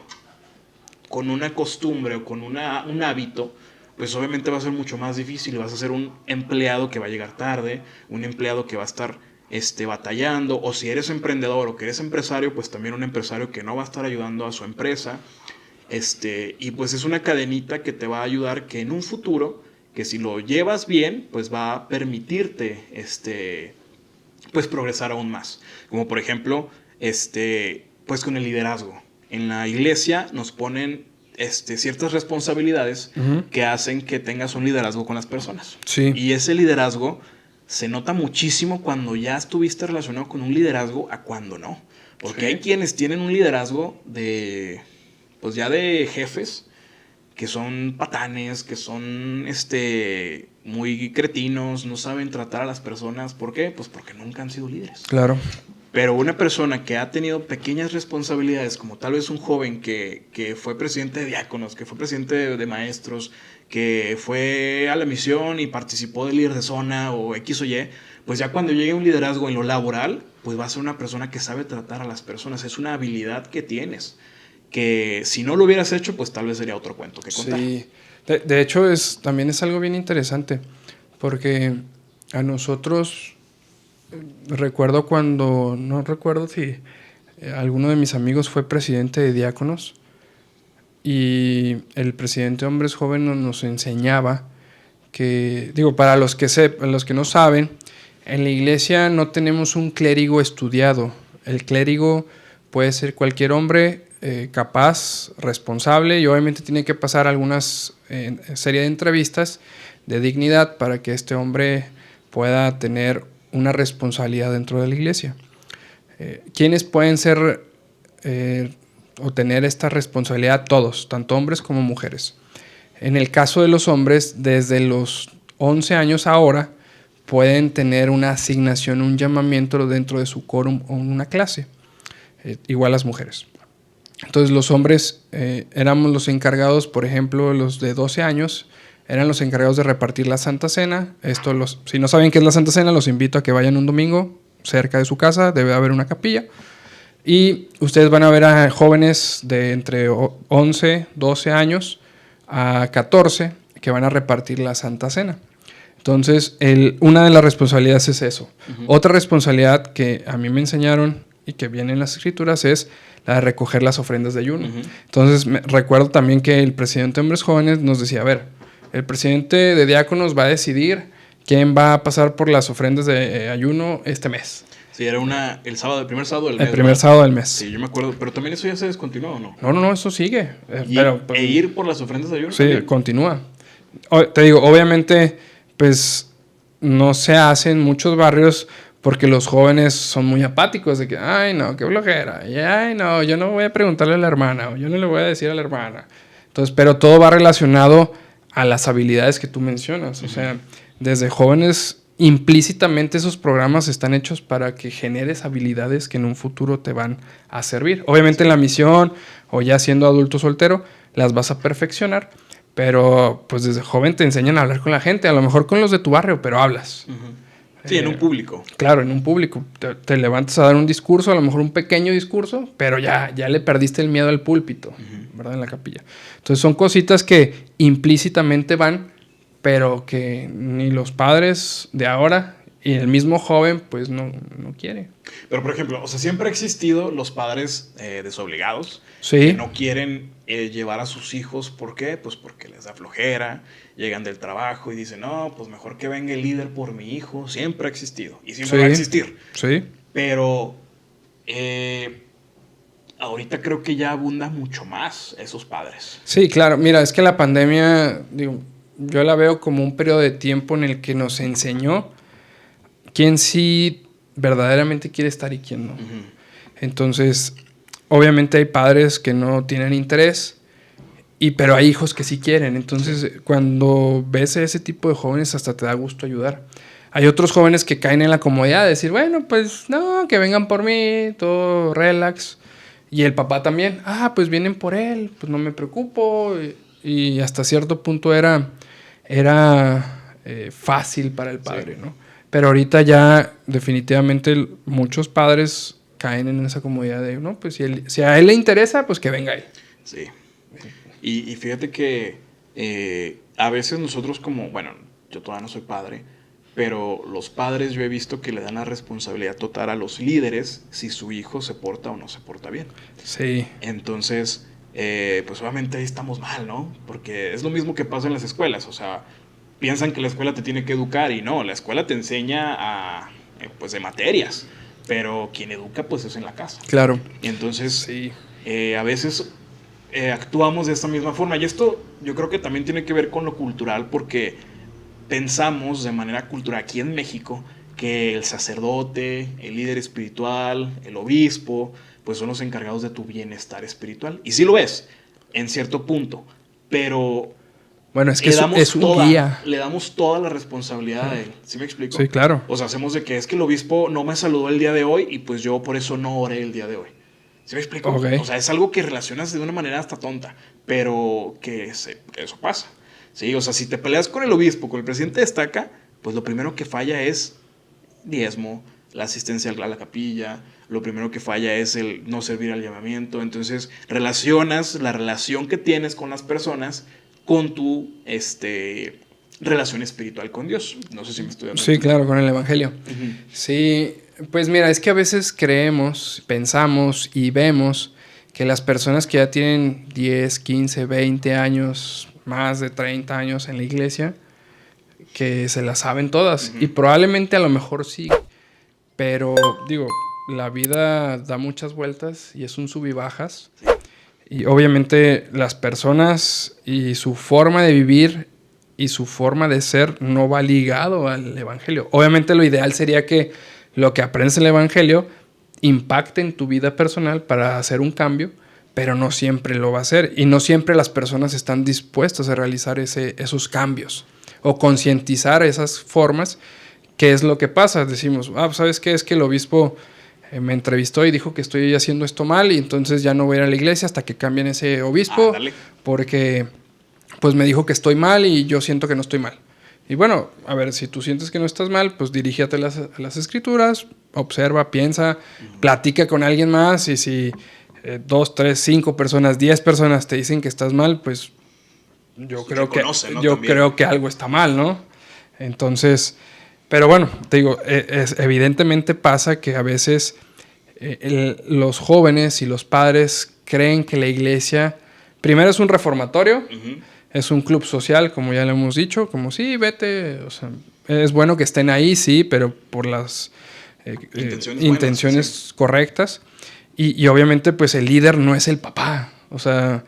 C: con una costumbre o con un hábito, pues obviamente va a ser mucho más difícil. Vas a ser un empleado que va a llegar tarde, un empleado que va a estar batallando, o si eres emprendedor o que eres empresario, pues también un empresario que no va a estar ayudando a su empresa. Y pues es una cadenita que te va a ayudar que en un futuro, que si lo llevas bien, pues va a permitirte pues progresar aún más. Como por ejemplo, pues con el liderazgo. En la iglesia nos ponen ciertas responsabilidades que hacen que tengas un liderazgo con las personas.
B: Sí.
C: Y ese liderazgo se nota muchísimo cuando ya estuviste relacionado con un liderazgo a cuando no. Porque hay quienes tienen un liderazgo pues ya de jefes, que son patanes, que son muy cretinos, no saben tratar a las personas. ¿Por qué? Pues porque nunca han sido líderes.
B: Claro.
C: Pero una persona que ha tenido pequeñas responsabilidades, como tal vez un joven que fue presidente de diáconos, que fue presidente de maestros, que fue a la misión y participó de líder de zona o X o Y, pues ya cuando llegue un liderazgo en lo laboral, pues va a ser una persona que sabe tratar a las personas. Es una habilidad que tienes, que si no lo hubieras hecho, pues tal vez sería otro cuento que contar.
B: Sí, de hecho también es algo bien interesante, porque a nosotros, recuerdo cuando, no recuerdo si alguno de mis amigos fue presidente de diáconos, y el presidente de Hombres Jóvenes nos enseñaba que, digo, para los que no saben, en la iglesia no tenemos un clérigo estudiado. El clérigo puede ser cualquier hombre capaz, responsable, y obviamente tiene que pasar algunas serie de entrevistas de dignidad para que este hombre pueda tener una responsabilidad dentro de la iglesia. ¿Quiénes pueden ser o tener esta responsabilidad? Todos, tanto hombres como mujeres. En el caso de los hombres, desde los 11 años ahora, pueden tener una asignación, un llamamiento dentro de su quórum o una clase, igual las mujeres. Entonces los hombres éramos los encargados, por ejemplo, los de 12 años, eran los encargados de repartir la Santa Cena. Si no saben qué es la Santa Cena, los invito a que vayan un domingo cerca de su casa, debe haber una capilla. Y ustedes van a ver a jóvenes de entre 11, 12 años a 14 que van a repartir la Santa Cena. Entonces, una de las responsabilidades es eso. Uh-huh. Otra responsabilidad que a mí me enseñaron y que viene en las escrituras es la de recoger las ofrendas de ayuno. Uh-huh. Entonces, recuerdo también que el presidente de Hombres Jóvenes nos decía, a ver, el presidente de diáconos va a decidir quién va a pasar por las ofrendas de ayuno este mes.
C: Sí, era el primer sábado del mes.
B: El primer sábado del mes.
C: Sí, yo me acuerdo. Pero también eso ya se descontinuó, ¿o no?
B: No, eso sigue.
C: ¿E ir por las ofrendas de ayuno?
B: Sí,
C: también
B: continúa. Te digo, obviamente, pues no se hace en muchos barrios porque los jóvenes son muy apáticos de que, ay, no, qué flojera. Y, ay, no, yo no voy a preguntarle a la hermana o yo no le voy a decir a la hermana. Entonces, pero todo va relacionado a las habilidades que tú mencionas. O sea, desde jóvenes, implícitamente esos programas están hechos para que generes habilidades que en un futuro te van a servir. Obviamente en la misión o ya siendo adulto soltero las vas a perfeccionar, pero pues desde joven te enseñan a hablar con la gente, a lo mejor con los de tu barrio, pero hablas.
C: Uh-huh. Sí, en un público.
B: Claro, en un público. Te levantas a dar un discurso, a lo mejor un pequeño discurso, pero ya le perdiste el miedo al púlpito, ¿verdad? En la capilla. Entonces son cositas que implícitamente van, pero que ni los padres de ahora y el mismo joven pues no quiere.
C: Pero por ejemplo, o sea, siempre ha existido los padres desobligados,
B: sí,
C: que no quieren llevar a sus hijos. ¿Por qué? Pues porque les da flojera, llegan del trabajo y dicen, no, pues mejor que venga el líder por mi hijo. Siempre ha existido y siempre va a existir.
B: Sí.
C: Pero ahorita creo que ya abunda mucho más esos padres.
B: Sí, claro. Mira, es que la pandemia, digo, yo la veo como un periodo de tiempo en el que nos enseñó quién sí verdaderamente quiere estar y quién no. Uh-huh. Entonces, obviamente hay padres que no tienen interés, pero hay hijos que sí quieren. Entonces, cuando ves a ese tipo de jóvenes, hasta te da gusto ayudar. Hay otros jóvenes que caen en la comodidad de decir, bueno, pues no, que vengan por mí, todo relax. Y el papá también, pues vienen por él, pues no me preocupo. Y hasta cierto punto era fácil para el padre, sí, ¿no? Pero ahorita ya definitivamente muchos padres caen en esa comodidad de, no, pues si a él le interesa, pues que venga él.
C: Sí. Y fíjate que a veces nosotros yo todavía no soy padre, pero los padres yo he visto que le dan la responsabilidad total a los líderes si su hijo se porta o no se porta bien.
B: Sí.
C: Entonces, pues obviamente ahí estamos mal, ¿no? Porque es lo mismo que pasa en las escuelas, o sea, piensan que la escuela te tiene que educar y no, la escuela te enseña pues de materias, pero quien educa pues es en la casa.
B: Claro.
C: Y entonces
B: sí.
C: A veces actuamos de esta misma forma y esto yo creo que también tiene que ver con lo cultural porque pensamos de manera cultural aquí en México que el sacerdote, el líder espiritual, el obispo, pues son los encargados de tu bienestar espiritual. Y sí lo es, en cierto punto, pero
B: bueno, es que es un guía.
C: Le damos toda la responsabilidad a él. ¿Sí me explico?
B: Sí, claro.
C: O sea, hacemos de que es que el obispo no me saludó el día de hoy y pues yo por eso no oré el día de hoy. ¿Sí me explico?
B: Okay.
C: O sea, es algo que relacionas de una manera hasta tonta, pero que eso pasa. Sí, o sea, si te peleas con el obispo, con el presidente de estaca, pues lo primero que falla es diezmo, la asistencia a la capilla, lo primero que falla es el no servir al llamamiento. Entonces, relacionas la relación que tienes con las personas con tu relación espiritual con Dios. No sé si me estoy dando.
B: Sí, claro, con el evangelio.
C: Uh-huh.
B: Sí, pues mira, es que a veces creemos, pensamos y vemos que las personas que ya tienen 10, 15, 20 años, más de 30 años en la iglesia, que se las saben todas. Y probablemente a lo mejor sí, pero digo, la vida da muchas vueltas y es un sub y bajas. Y obviamente las personas y su forma de vivir y su forma de ser no va ligado al evangelio. Obviamente lo ideal sería que lo que aprendes en el evangelio impacte en tu vida personal para hacer un cambio, pero no siempre lo va a hacer. Y no siempre las personas están dispuestas a realizar esos cambios o concientizar esas formas. ¿Qué es lo que pasa? Decimos, ¿sabes qué? Es que el obispo me entrevistó y dijo que estoy haciendo esto mal y entonces ya no voy a ir a la iglesia hasta que cambien ese obispo porque pues me dijo que estoy mal y yo siento que no estoy mal. Y bueno, a ver, si tú sientes que no estás mal, pues dirígete a las escrituras, observa, piensa, platica con alguien más y si 2, 3, 5 personas, 10 personas te dicen que estás mal, pues yo creo que
C: conoce, ¿no?
B: creo que algo está mal, ¿no? Entonces, pero bueno, te digo, evidentemente pasa que a veces los jóvenes y los padres creen que la iglesia, primero es un reformatorio, es un club social, como ya le hemos dicho, como sí, vete, o sea, es bueno que estén ahí, sí, pero por las intenciones correctas. Y obviamente, pues el líder no es el papá, o sea,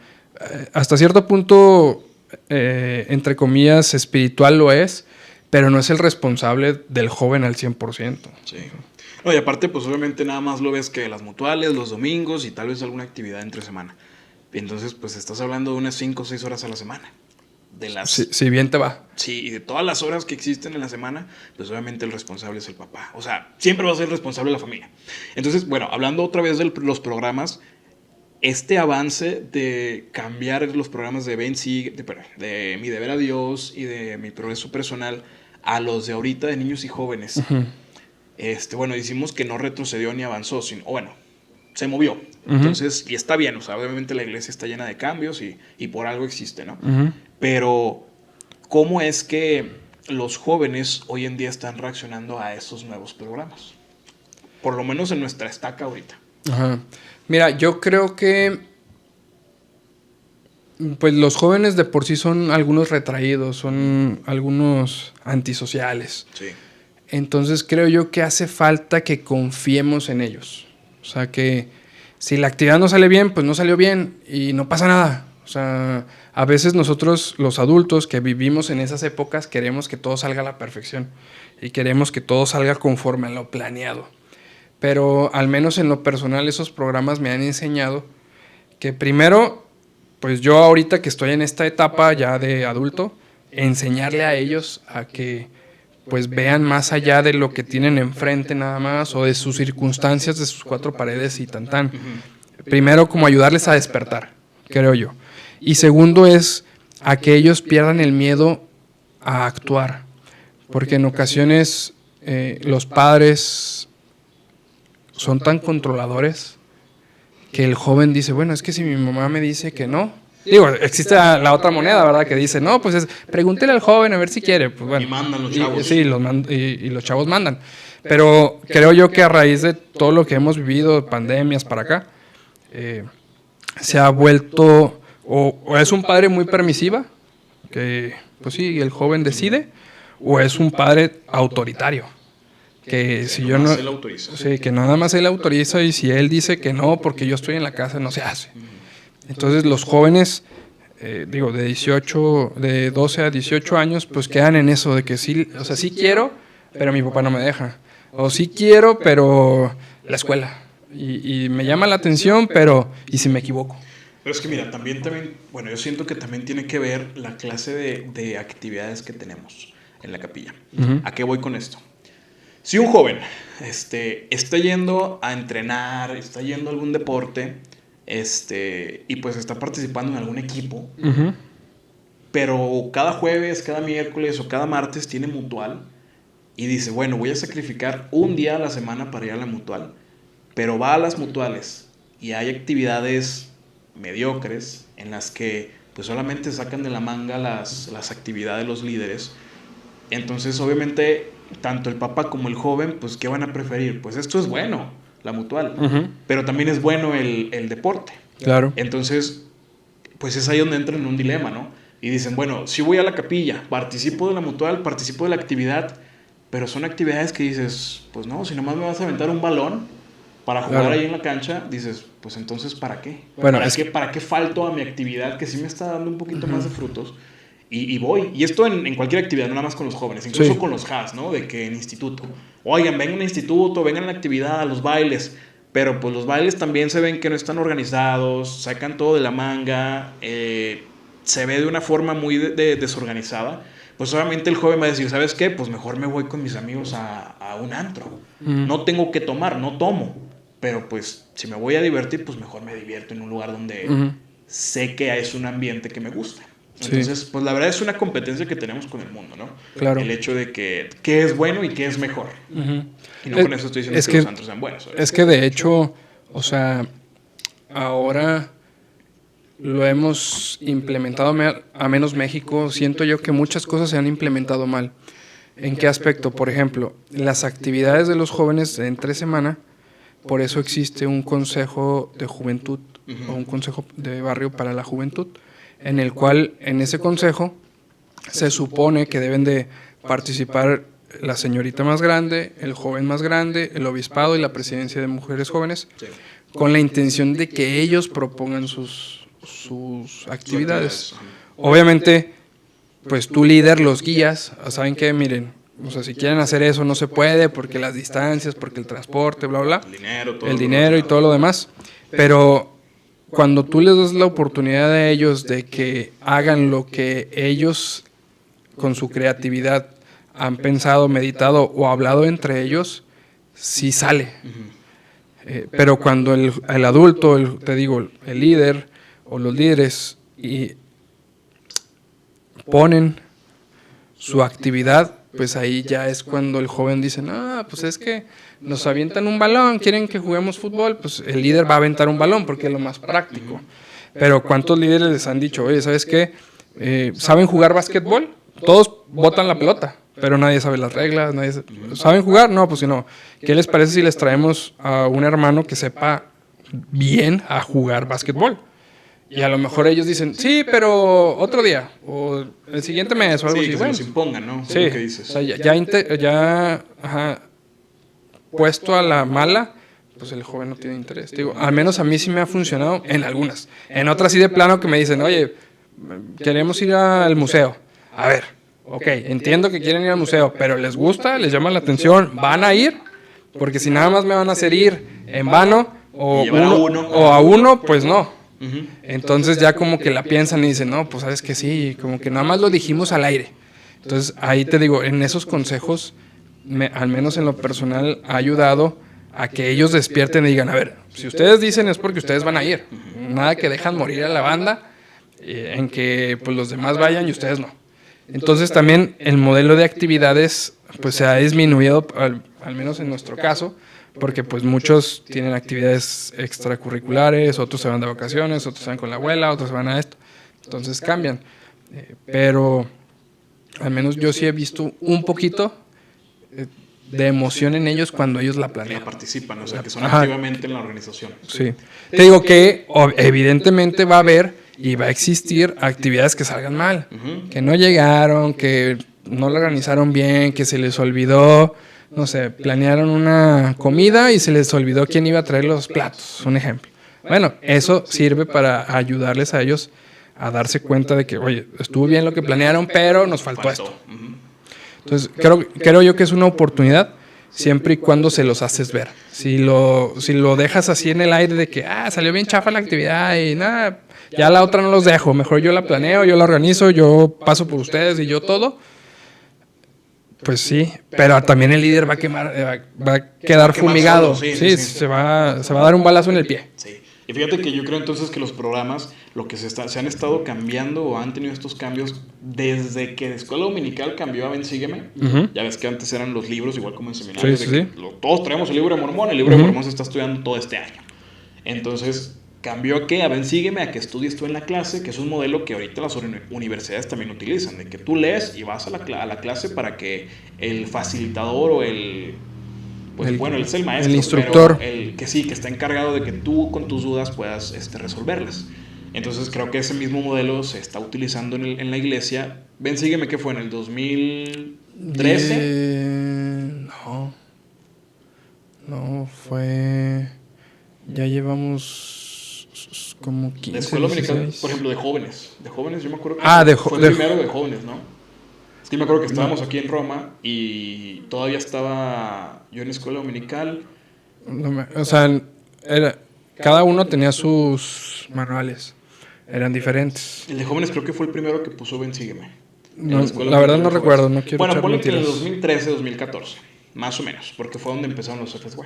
B: hasta cierto punto, entre comillas, espiritual lo es, pero no es el responsable del joven al 100%.
C: Sí. No, y aparte, pues obviamente nada más lo ves que las mutuales, los domingos y tal vez alguna actividad entre semana. Entonces, pues estás hablando de unas 5 o 6 horas a la semana. De las...
B: Si bien te va.
C: Sí, y de todas las horas que existen en la semana, pues obviamente el responsable es el papá. O sea, siempre va a ser el responsable de la familia. Entonces, bueno, hablando otra vez de los programas, este avance de cambiar los programas de de Mi Deber a Dios y de Mi Progreso Personal a los de ahorita de niños y jóvenes, bueno, decimos que no retrocedió ni avanzó, sino, bueno, se movió. Entonces, y está bien, o sea, obviamente la iglesia está llena de cambios y por algo existe, ¿no? Pero, ¿cómo es que los jóvenes hoy en día están reaccionando a esos nuevos programas? Por lo menos en nuestra estaca ahorita.
B: Ajá. Mira, yo creo que pues los jóvenes de por sí son algunos retraídos, son algunos antisociales.
C: Sí.
B: Entonces creo yo que hace falta que confiemos en ellos. O sea, que si la actividad no sale bien, pues no salió bien y no pasa nada. O sea, a veces nosotros, los adultos que vivimos en esas épocas, queremos que todo salga a la perfección y queremos que todo salga conforme a lo planeado. Pero al menos en lo personal esos programas me han enseñado que primero, pues yo ahorita que estoy en esta etapa ya de adulto, enseñarle a ellos a que pues vean más allá de lo que tienen enfrente nada más o de sus circunstancias, de sus 4 paredes y tan. Primero como ayudarles a despertar, creo yo. Y segundo es a que ellos pierdan el miedo a actuar, porque en ocasiones los padres son tan controladores que el joven dice, bueno, es que si mi mamá me dice que no, digo, existe la otra moneda, ¿verdad? Que dice, no, pues pregúntele al joven a ver si quiere. Pues bueno,
C: y mandan los chavos.
B: Sí, y los chavos mandan. Pero creo yo que a raíz de todo lo que hemos vivido, pandemias para acá, se ha vuelto, o es un padre muy permisiva, que pues sí, el joven decide, o es un padre autoritario. Que si yo no, sí, que nada más él autoriza y si él dice que no porque yo estoy en la casa no se hace. Entonces los jóvenes, de 12 a 18 años, pues quedan en eso de que sí, o sea, sí quiero, pero mi papá no me deja. O sí quiero, pero la escuela. Y me llama la atención, pero ¿y si me equivoco?
C: Pero es que mira, también, bueno, yo siento que también tiene que ver la clase de actividades que tenemos en la capilla. ¿A qué voy con esto? Si un joven está yendo a entrenar, está yendo a algún deporte, y pues está participando en algún equipo, pero cada jueves, cada miércoles o cada martes tiene mutual y dice, bueno, voy a sacrificar un día a la semana para ir a la mutual, pero va a las mutuales y hay actividades mediocres en las que pues solamente sacan de la manga las actividades de los líderes. Entonces obviamente tanto el papá como el joven, pues ¿qué van a preferir? Pues esto es bueno, la mutual, pero también es bueno el deporte.
B: Claro.
C: Entonces, pues es ahí donde entran en un dilema, ¿no? Y dicen, bueno, si voy a la capilla, participo de la mutual, participo de la actividad, pero son actividades que dices, pues no, si nomás me vas a aventar un balón para jugar
B: Claro.
C: ahí en la cancha, dices, pues entonces, ¿para qué?
B: Bueno,
C: ¿Para qué falto a mi actividad que sí me está dando un poquito más de frutos? Y voy. Y esto en cualquier actividad, no nada más con los jóvenes, incluso
B: Sí.
C: con los HAS, ¿no? De que en instituto. Oigan, vengan al instituto, vengan a la actividad, a los bailes. Pero pues los bailes también se ven que no están organizados, sacan todo de la manga, se ve de una forma muy desorganizada. Pues obviamente el joven va a decir, ¿sabes qué? Pues mejor me voy con mis amigos a un antro. No tengo que tomar, no tomo. Pero pues si me voy a divertir, pues mejor me divierto en un lugar donde sé que es un ambiente que me gusta. Entonces, pues la verdad es una competencia que tenemos con el mundo, ¿no?
B: Claro.
C: El hecho de que qué es bueno y qué es mejor. Y no con eso estoy diciendo que los antros sean buenos. ¿sabes?
B: Es que de hecho, o sea, ahora lo hemos implementado, a menos México, siento yo que muchas cosas se han implementado mal. ¿En qué aspecto? Por ejemplo, las actividades de los jóvenes entre semana, por eso existe un consejo de juventud o un consejo de barrio para la juventud, en el cual en ese consejo se supone que deben de participar la señorita más grande, el joven más grande, el obispado y la presidencia de mujeres jóvenes, con la intención de que ellos propongan sus actividades. Obviamente, pues tú líder los guías, saben que miren, o sea, si quieren hacer eso no se puede porque las distancias, porque el transporte, bla, bla, el dinero y todo lo demás, pero cuando tú les das la oportunidad a ellos de que hagan lo que ellos con su creatividad han pensado, meditado o hablado entre ellos, sí sale. Pero cuando el adulto, te digo, el líder o los líderes ponen su actividad, pues ahí ya es cuando el joven dice, no, pues es que nos avientan un balón, quieren que juguemos fútbol, pues el líder va a aventar un balón porque es lo más práctico. Pero ¿cuántos líderes les han dicho, oye, ¿sabes qué? ¿Saben jugar básquetbol? Todos botan la pelota, pero nadie sabe las reglas, ¿saben jugar? No, pues si no. ¿Qué les parece si les traemos a un hermano que sepa bien a jugar básquetbol? Y a lo mejor ellos dicen, sí, pero otro día, o el siguiente mes, o algo así.
C: Que
B: bueno,
C: se nos impongan, ¿no?
B: Sí,
C: Lo que dices.
B: o sea, ya puesto a la mala, pues el joven no tiene interés. Digo, al menos a mí sí me ha funcionado en algunas. En otras sí de plano que me dicen, oye, queremos ir al museo. A ver, ok, entiendo que quieren ir al museo, pero ¿les gusta? ¿Les llama la atención? ¿Van a ir? Porque si nada más me van a hacer ir en vano o a uno, pues no. Entonces ya como que la piensan y dicen, no, pues sabes que sí, como que nada más lo dijimos al aire. Entonces ahí te digo, en esos consejos, al menos en lo personal, ha ayudado a que ellos despierten y digan, a ver, si ustedes dicen es porque ustedes van a ir. Nada que dejan morir a la banda, en que pues los demás vayan y ustedes no. Entonces también el modelo de actividades pues se ha disminuido, al menos en nuestro caso, porque pues muchos tienen actividades extracurriculares, otros se van de vacaciones, otros se van con la abuela, otros se van a esto. Entonces cambian. Pero al menos yo sí he visto un poquito de emoción en ellos cuando ellos la planean.
C: Que participan, o sea, que son activamente en la organización.
B: Sí. Te digo que evidentemente va a haber y va a existir actividades que salgan mal, que no llegaron, que no la organizaron bien, que se les olvidó, no sé, planearon una comida y se les olvidó quién iba a traer los platos, un ejemplo. Bueno, eso sirve para ayudarles a ellos a darse cuenta de que, oye, estuvo bien lo que planearon, pero nos faltó esto. Entonces, creo yo que es una oportunidad siempre y cuando se los haces ver. Si lo dejas así en el aire de que, salió bien chafa la actividad y nada, ya la otra no los dejo, mejor yo la planeo, yo la organizo, yo paso por ustedes y yo todo. Pues sí, pero también el líder va a quedar fumigado. Sí, se va a dar un balazo en el pie.
C: Sí. Y fíjate que yo creo entonces que los programas, lo que se han estado cambiando o han tenido estos cambios desde que la escuela dominical cambió a Ven Sígueme. Ya ves que antes eran los libros, igual como en seminarios. Todos traemos el libro de Mormón, el libro de Mormón se está estudiando todo este año. Entonces cambió a qué, a Ven Sígueme, a que estudies tú en la clase, que es un modelo que ahorita las universidades también utilizan, de que tú lees y vas a la clase para que el facilitador o el Pues bueno, él es el maestro.
B: El instructor.
C: Pero el que sí, que está encargado de que tú con tus dudas puedas resolverlas. Entonces creo que ese mismo modelo se está utilizando en la iglesia. Ven, sígueme, ¿qué fue? ¿En el 2013?
B: No, fue... Ya llevamos como 15,
C: La escuela dominical,
B: 16.
C: por ejemplo, de jóvenes. De jóvenes, yo me acuerdo que fue
B: de
C: primero de jóvenes, ¿no? Es que me acuerdo que estábamos aquí en Roma y todavía estaba yo en la escuela dominical.
B: O sea, cada uno tenía sus manuales. Eran diferentes.
C: El de jóvenes creo que fue el primero que puso Ven, sígueme.
B: No, la verdad no recuerdo, no quiero
C: bueno,
B: echar
C: ponle que en el
B: mentiras.
C: 2013, 2014, más o menos, porque fue donde empezaron los FSY.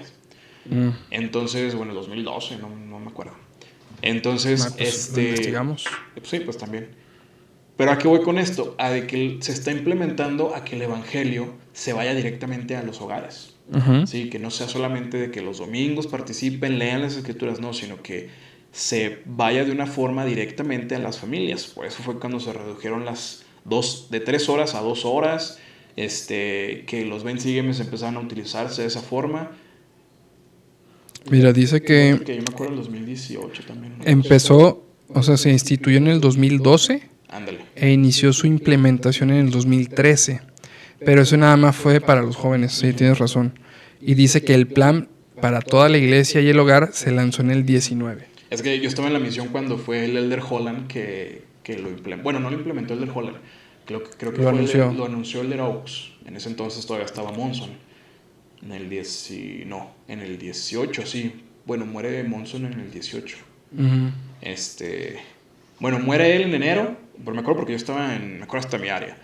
C: Entonces, bueno, 2012, no me acuerdo. Entonces,
B: Pues, lo investigamos.
C: Sí, pues también. Pero ¿a qué voy con esto? A de que se está implementando a que el evangelio se vaya directamente a los hogares. Sí, que no sea solamente de que los domingos participen, lean las escrituras, no, sino que se vaya de una forma directamente a las familias. Por eso fue cuando se redujeron de 3 horas a 2 horas, que los Ven, sígueme empezaron a utilizarse de esa forma.
B: Mira, dice que
C: Yo me acuerdo en 2018 también.
B: empezó, o sea, se instituyó en el 2012
C: Ándale.
B: e inició su implementación en el 2013. Pero eso nada más fue para los jóvenes, sí, tienes razón. Y dice que el plan para toda la iglesia y el hogar se lanzó en el 19.
C: Es que yo estaba en la misión cuando fue el Elder Holland que lo implementó. Bueno, no lo implementó el Elder Holland. Creo que
B: Lo anunció.
C: Lo anunció el Elder Oaks. En ese entonces todavía estaba Monson. En el 18, sí. Bueno, muere Monson en el 18. Bueno, muere él en enero. Pero me acuerdo porque yo me acuerdo hasta mi área.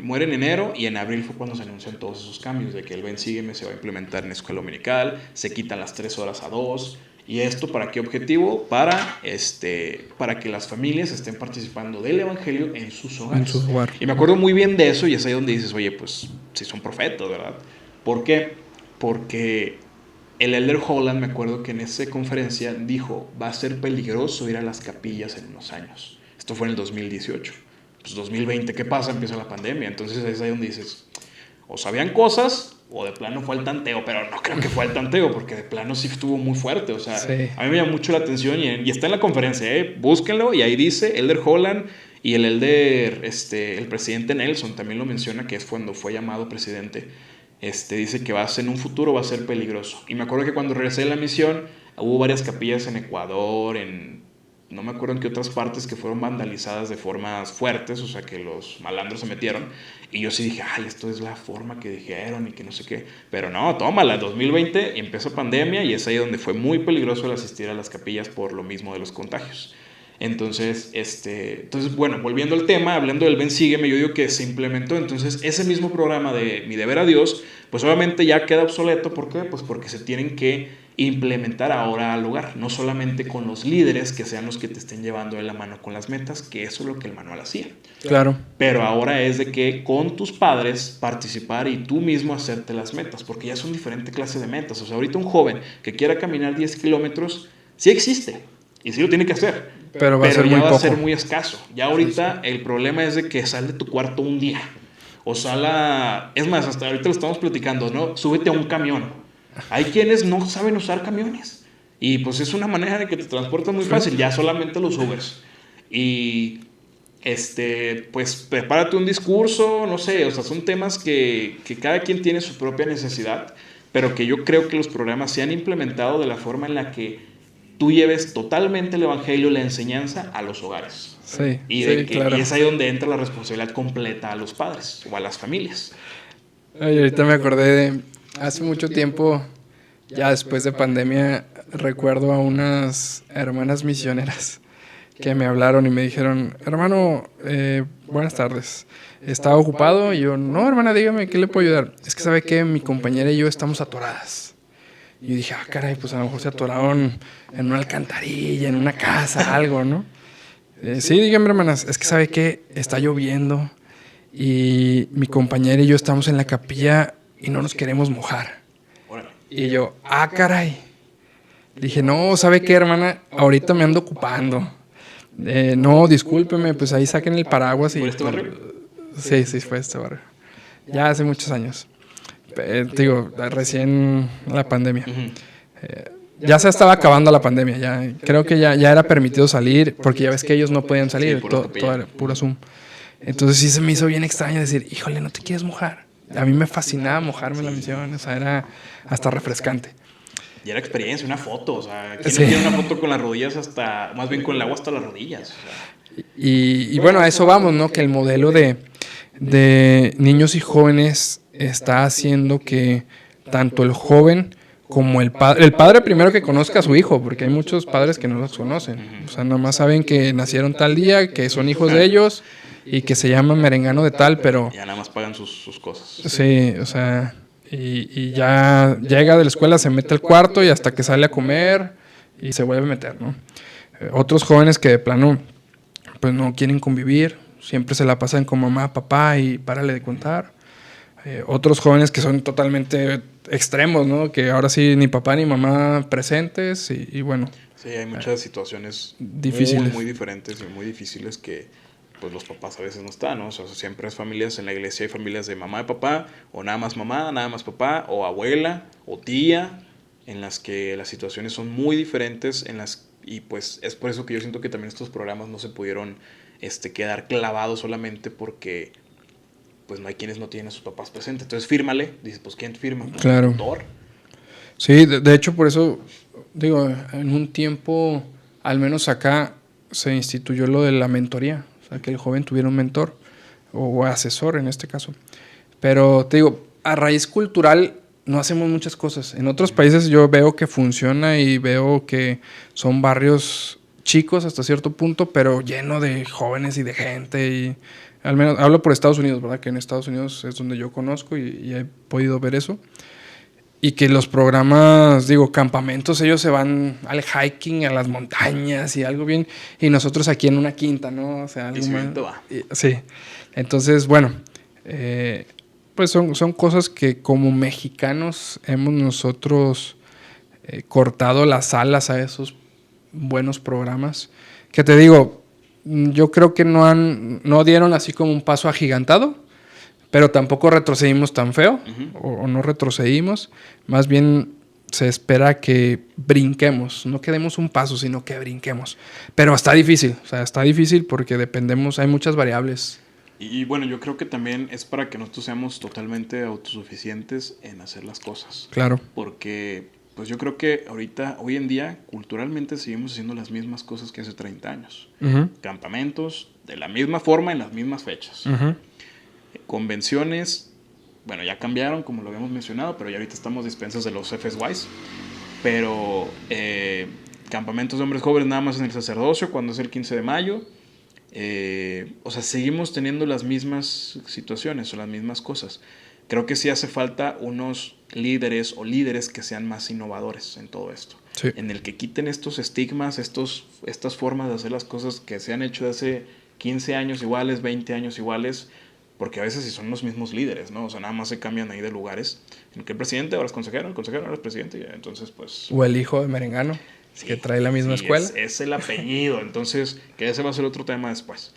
C: Muere en enero y en abril fue cuando se anuncian todos esos cambios de que el Ven, sígueme se va a implementar en la escuela dominical, se quitan las 3 horas a 2. ¿Y esto para qué objetivo? Para que las familias estén participando del evangelio en sus hogares.
B: En su hogar.
C: Y me acuerdo muy bien de eso y es ahí donde dices, oye, pues si son profetas, ¿verdad? ¿Por qué? Porque el Elder Holland, me acuerdo que en esa conferencia dijo, va a ser peligroso ir a las capillas en unos años. Esto fue en el 2018. Pues 2020, ¿qué pasa? Empieza la pandemia. Entonces es ahí donde dices, o sabían cosas o de plano fue al tanteo, pero no creo que fue al tanteo porque de plano sí estuvo muy fuerte. O sea,
B: sí.
C: A mí me llama mucho la atención y está en la conferencia, búsquenlo y ahí dice Elder Holland y el presidente Nelson también lo menciona, que es cuando fue llamado presidente. Dice que en un futuro va a ser peligroso. Y me acuerdo que cuando regresé de la misión hubo varias capillas en Ecuador, no me acuerdo en qué otras partes que fueron vandalizadas de formas fuertes, o sea que los malandros se metieron. Y yo sí dije, esto es la forma que dijeron y que no sé qué. Pero no, tómala, 2020 empezó pandemia y es ahí donde fue muy peligroso el asistir a las capillas por lo mismo de los contagios. Entonces, bueno, volviendo al tema, hablando del Ven, sígueme, yo digo que se implementó. Entonces, ese mismo programa de Mi Deber a Dios, pues obviamente ya queda obsoleto. ¿Por qué? Pues porque se tienen que implementar ahora al hogar, no solamente con los líderes que sean los que te estén llevando de la mano con las metas, que eso es lo que el manual hacía.
B: Claro.
C: Pero ahora es de que con tus padres participar y tú mismo hacerte las metas, porque ya son diferentes clases de metas. O sea, ahorita un joven que quiera caminar 10 kilómetros, sí existe y sí lo tiene que hacer,
B: pero va
C: a ser muy escaso. Ya ahorita el problema es de que sal de tu cuarto un día, o es más, hasta ahorita lo estamos platicando, ¿no? Súbete a un camión. Hay quienes no saben usar camiones y pues es una manera de que te transportas muy fácil, ya solamente los Ubers. Y pues prepárate un discurso, no sé, o sea, son temas que cada quien tiene su propia necesidad, pero que yo creo que los programas se han implementado de la forma en la que tú lleves totalmente el evangelio, la enseñanza a los hogares.
B: Sí,
C: y
B: claro.
C: Y es ahí donde entra la responsabilidad completa a los padres o a las familias.
B: Ay, ahorita me acordé de hace mucho tiempo, ya después de pandemia, recuerdo a unas hermanas misioneras que me hablaron y me dijeron, hermano, buenas tardes, ¿estaba ocupado? Y yo, no, hermana, dígame, ¿qué le puedo ayudar? Es que sabe que mi compañera y yo estamos atoradas. Y yo dije, caray, pues a lo mejor se atoraron en una alcantarilla, en una casa, algo, ¿no? Sí, dígame, hermanas, es que sabe que está lloviendo y mi compañera y yo estamos en la capilla y no nos queremos mojar. Y yo, caray. Dije, no, ¿sabe qué, hermana? Ahorita me ando ocupando. No, discúlpeme, pues ahí saquen el paraguas.
C: ¿Por este barrio?
B: Sí, fue este barrio. Ya hace muchos años. Digo, recién la pandemia.
C: Ujú.
B: Ya se estaba acabando la pandemia, ya creo que ya era permitido salir, porque ya ves que ellos no podían salir,
C: Sí, pura capilla.
B: todo era puro Zoom. Entonces sí se me hizo bien extraño decir, híjole, ¿no te quieres mojar? A mí me fascinaba mojarme en la misión, o sea, era hasta refrescante.
C: Y era experiencia, una foto, o sea, ¿quién
B: Sí.
C: no quiere una foto con las rodillas hasta, más bien con el agua hasta las rodillas? O sea,
B: Y bueno, a eso vamos, ¿no? Que el modelo de niños y jóvenes está haciendo que tanto el joven como el padre primero que conozca a su hijo, porque hay muchos padres que no los conocen. O sea, nomás saben que nacieron tal día, que son hijos de ellos y que se llaman merengano de tal, pero
C: ya nada más pagan sus cosas.
B: sí, o sea, y ya llega de la escuela, se mete al cuarto y hasta que sale a comer y se vuelve a meter, ¿no? Otros jóvenes que de plano pues no quieren convivir, siempre se la pasan con mamá, papá y párale de contar. Otros jóvenes que son totalmente extremos, ¿no? Que ahora sí ni papá ni mamá presentes y bueno.
C: Sí, hay muchas situaciones
B: difíciles.
C: muy diferentes y muy difíciles que pues los papás a veces no están, ¿no? O sea, siempre es familias, en la iglesia hay familias de mamá y papá, o nada más mamá, nada más papá, o abuela, o tía, en las que las situaciones son muy diferentes, y pues es por eso que yo siento que también estos programas no se pudieron quedar clavados solamente porque pues no hay quienes no tienen a sus papás presentes. Entonces fírmale, dices, pues ¿quién firma?
B: Claro.
C: ¿El tutor?
B: Sí, de hecho por eso, digo, en un tiempo, al menos acá, se instituyó lo de la mentoría. O sea, que el joven tuviera un mentor o asesor en este caso. Pero te digo, a raíz cultural no hacemos muchas cosas. En otros países yo veo que funciona y veo que son barrios chicos hasta cierto punto, pero lleno de jóvenes y de gente. Y al menos hablo por Estados Unidos, ¿verdad? Que en Estados Unidos es donde yo conozco y he podido ver eso. Y que los programas, digo, campamentos, ellos se van al hiking, a las montañas y algo bien. Y nosotros aquí en una quinta, ¿no? O sea, algo
C: Y si
B: más.
C: bien te va.
B: Sí. Entonces, bueno, pues son cosas que como mexicanos hemos nosotros cortado las alas a esos buenos programas. Que te digo, yo creo que no dieron así como un paso agigantado, pero tampoco retrocedimos tan feo, o no retrocedimos, más bien se espera que brinquemos, no que demos un paso, sino que brinquemos. Pero está difícil, o sea, está difícil porque dependemos, hay muchas variables.
C: Y bueno, yo creo que también es para que nosotros seamos totalmente autosuficientes en hacer las cosas.
B: Claro.
C: Porque pues yo creo que hoy en día, culturalmente seguimos haciendo las mismas cosas que hace 30 años.
B: Uh-huh.
C: Campamentos, de la misma forma, en las mismas fechas.
B: Uh-huh.
C: Convenciones, bueno, ya cambiaron, como lo habíamos mencionado, pero ya ahorita estamos dispensas de los FSYs. Pero campamentos de hombres jóvenes nada más en el sacerdocio, cuando es el 15 de mayo. O sea, seguimos teniendo las mismas situaciones o las mismas cosas. Creo que sí hace falta unos líderes o líderes que sean más innovadores en todo esto.
B: Sí.
C: En el que quiten estos estigmas, estas formas de hacer las cosas que se han hecho de hace 15 años iguales, 20 años iguales, porque a veces sí son los mismos líderes, ¿no? O sea, nada más se cambian ahí de lugares. En el que el presidente ahora es consejero, el consejero ahora es presidente, y entonces pues...
B: O el hijo de Merengano, sí, que trae la misma escuela.
C: Es el apellido, entonces, que ese va a ser otro tema después.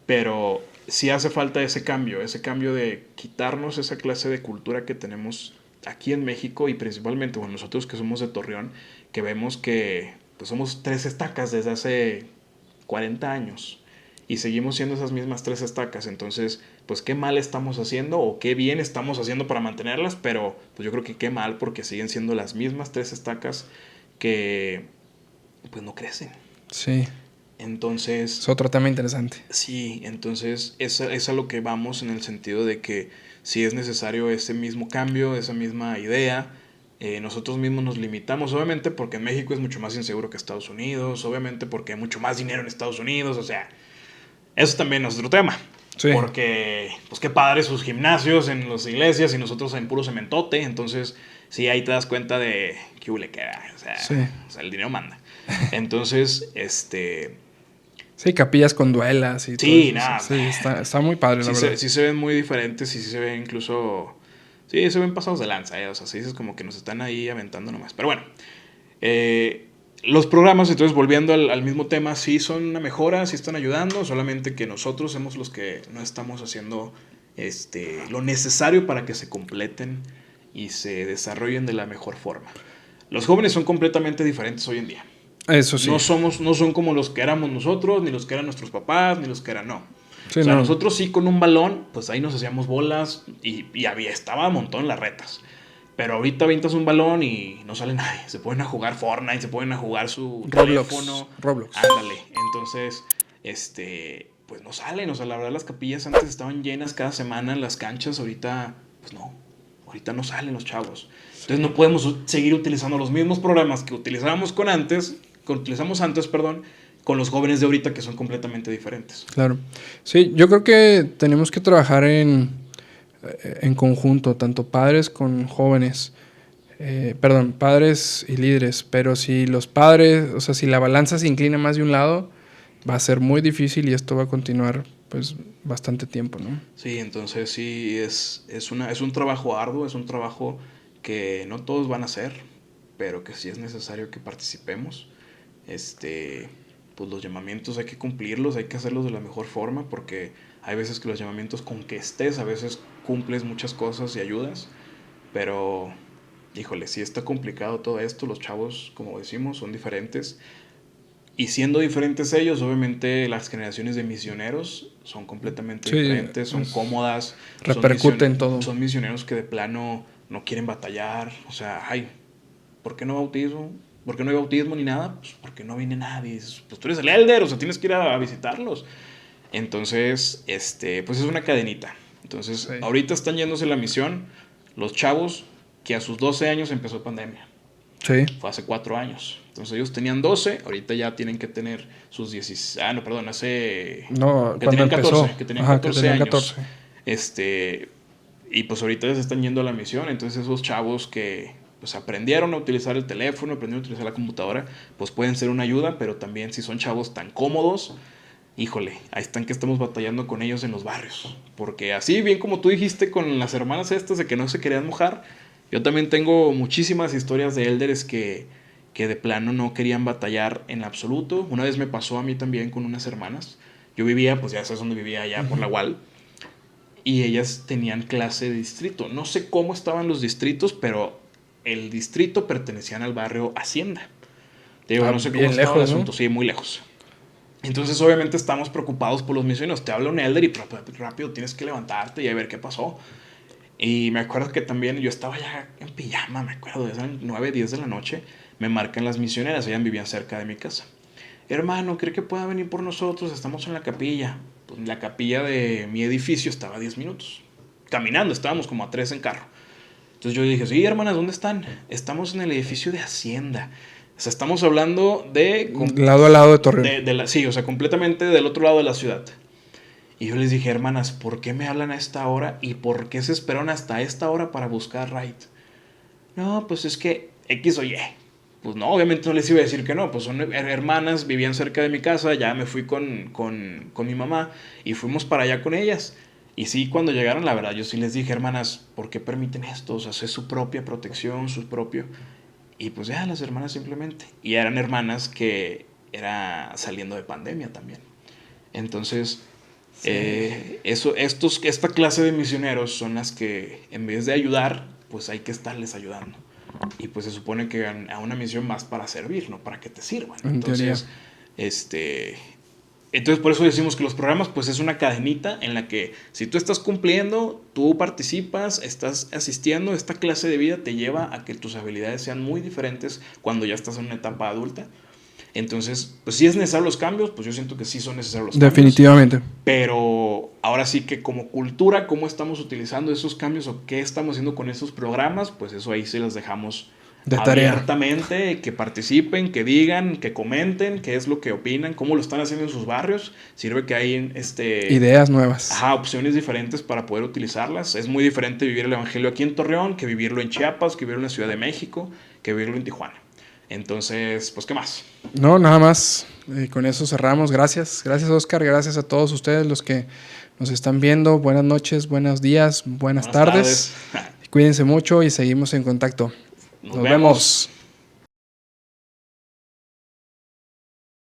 C: Pero sí hace falta ese cambio de quitarnos esa clase de cultura que tenemos aquí en México y principalmente, bueno, nosotros que somos de Torreón, que vemos que pues somos 3 estacas desde hace 40 años y seguimos siendo esas mismas 3 estacas. Entonces, pues qué mal estamos haciendo o qué bien estamos haciendo para mantenerlas, pero pues yo creo que qué mal porque siguen siendo las mismas 3 estacas que pues no crecen.
B: Sí.
C: Entonces...
B: Es otro tema interesante.
C: Sí, entonces es a lo que vamos en el sentido de que si es necesario ese mismo cambio, esa misma idea, nosotros mismos nos limitamos, obviamente porque en México es mucho más inseguro que Estados Unidos, obviamente porque hay mucho más dinero en Estados Unidos, o sea, eso también es otro tema. Sí. Porque, pues qué padre sus gimnasios en las iglesias y nosotros en puro cementote, entonces sí, ahí te das cuenta de qué hule queda, o sea, sí. O sea, el dinero manda. Entonces,
B: Sí, capillas con duelas y
C: sí,
B: todo
C: nada.
B: Sí, está muy padre, la verdad.
C: Sí se ven muy diferentes y sí se ven incluso... Sí, se ven pasados de lanza, o sea, sí es como que nos están ahí aventando nomás. Pero bueno, los programas, entonces volviendo al mismo tema, sí son una mejora, sí están ayudando, solamente que nosotros somos los que no estamos haciendo lo necesario para que se completen y se desarrollen de la mejor forma. Los jóvenes son completamente diferentes hoy en día.
B: Eso sí.
C: No son como los que éramos nosotros, ni los que eran nuestros papás, ni los que eran, no.
B: Sí,
C: o sea,
B: no.
C: nosotros sí con un balón, pues ahí nos hacíamos bolas y estaba un montón las retas. Pero ahorita avientas un balón y no sale nadie. Se ponen a jugar Fortnite, se ponen a jugar su teléfono.
B: Roblox.
C: Ándale. Entonces, pues no salen. O sea, la verdad las capillas antes estaban llenas cada semana en las canchas. Ahorita, pues no. Ahorita no salen los chavos. Entonces no podemos seguir utilizando los mismos programas que utilizamos antes, con los jóvenes de ahorita que son completamente diferentes.
B: Claro. Sí, yo creo que tenemos que trabajar en conjunto, tanto padres con jóvenes. Padres y líderes. Pero si los padres, o sea, si la balanza se inclina más de un lado, va a ser muy difícil y esto va a continuar pues bastante tiempo, ¿no?
C: Sí, entonces sí, es un trabajo arduo, es un trabajo que no todos van a hacer, pero que sí es necesario que participemos. Pues los llamamientos hay que cumplirlos, hay que hacerlos de la mejor forma, porque hay veces que los llamamientos con que estés, a veces cumples muchas cosas y ayudas, pero híjole, sí está complicado todo esto, los chavos, como decimos, son diferentes. Y siendo diferentes ellos, obviamente las generaciones de misioneros son completamente diferentes, son cómodas.
B: Repercute en todo.
C: Son misioneros que de plano no quieren batallar. O sea, ¿por qué no bautismo? ¿Por qué no hay bautismo ni nada? Pues porque no viene nadie. Pues tú eres el elder, o sea, tienes que ir a visitarlos. Entonces, pues es una cadenita. Entonces, sí. Ahorita están yéndose la misión los chavos que a sus 12 años empezó pandemia.
B: Sí.
C: Fue hace 4 años. Entonces ellos tenían 12, ahorita ya tienen que tener sus 16. Ah, no, perdón, hace.
B: No,
C: que tenían 14.
B: Empezó.
C: Que tenían 14 años.
B: 14.
C: Y pues ahorita ya se están yendo a la misión. Entonces esos chavos que pues aprendieron a utilizar el teléfono, aprendieron a utilizar la computadora, pues pueden ser una ayuda, pero también si son chavos tan cómodos, híjole, ahí están que estamos batallando con ellos en los barrios. Porque así, bien como tú dijiste con las hermanas estas de que no se querían mojar, yo también tengo muchísimas historias de elders que de plano no querían batallar en absoluto. Una vez me pasó a mí también con unas hermanas. Yo vivía, pues ya sabes dónde vivía, allá por la UAL. Y ellas tenían clase de distrito. No sé cómo estaban los distritos, pero el distrito pertenecían al barrio Hacienda. Te digo, no sé cómo estaba el asunto. ¿No? Sí, muy lejos. Entonces, obviamente, estamos preocupados por los misioneros. Te habla un elder y rápido tienes que levantarte y a ver qué pasó. Y me acuerdo que también yo estaba ya en pijama, me acuerdo, eran 9, 10 de la noche. Me marcan las misioneras, ellas vivían cerca de mi casa. Hermano, ¿cree que pueda venir por nosotros? Estamos en la capilla. Pues la capilla de mi edificio estaba a 10 minutos. Caminando, estábamos como a 3 en carro. Entonces yo dije, sí, hermanas, ¿dónde están? Estamos en el edificio de Hacienda. O sea, estamos hablando de...
B: lado a lado de Torreón.
C: Sí, o sea, completamente del otro lado de la ciudad. Y yo les dije, hermanas, ¿por qué me hablan a esta hora? ¿Y por qué se esperan hasta esta hora para buscar ride? No, pues es que X o Y. Pues no, obviamente no les iba a decir que no. Pues son hermanas, vivían cerca de mi casa. Ya me fui con mi mamá y fuimos para allá con ellas. Y sí, cuando llegaron, la verdad, yo sí les dije, hermanas, ¿por qué permiten esto? O sea, es su propia protección, su propio... Y pues ya, las hermanas simplemente. Y eran hermanas que era saliendo de pandemia también. Entonces... Sí. Esta clase de misioneros son las que en vez de ayudar, pues hay que estarles ayudando. Y pues se supone que a una misión más para servir, no para que te sirvan. Entonces, entonces por eso decimos que los programas pues es una cadenita en la que si tú estás cumpliendo, tú participas, estás asistiendo, esta clase de vida te lleva a que tus habilidades sean muy diferentes cuando ya estás en una etapa adulta. Entonces, pues si es necesario los cambios, pues yo siento que sí son necesarios los cambios.
B: Definitivamente.
C: Pero ahora sí que como cultura, cómo estamos utilizando esos cambios o qué estamos haciendo con esos programas, pues eso ahí sí los dejamos
B: de tarea.
C: Abiertamente, que participen, que digan, que comenten, qué es lo que opinan, cómo lo están haciendo en sus barrios. Sirve que hay
B: ideas nuevas.
C: Opciones diferentes para poder utilizarlas. Es muy diferente vivir el evangelio aquí en Torreón que vivirlo en Chiapas, que vivirlo en la Ciudad de México, que vivirlo en Tijuana. Entonces, pues, ¿qué más?
B: No, nada más. Con eso cerramos. Gracias. Gracias, Oscar. Gracias a todos ustedes los que nos están viendo. Buenas noches, buenos días, buenas tardes. Cuídense mucho y seguimos en contacto. Nos vemos.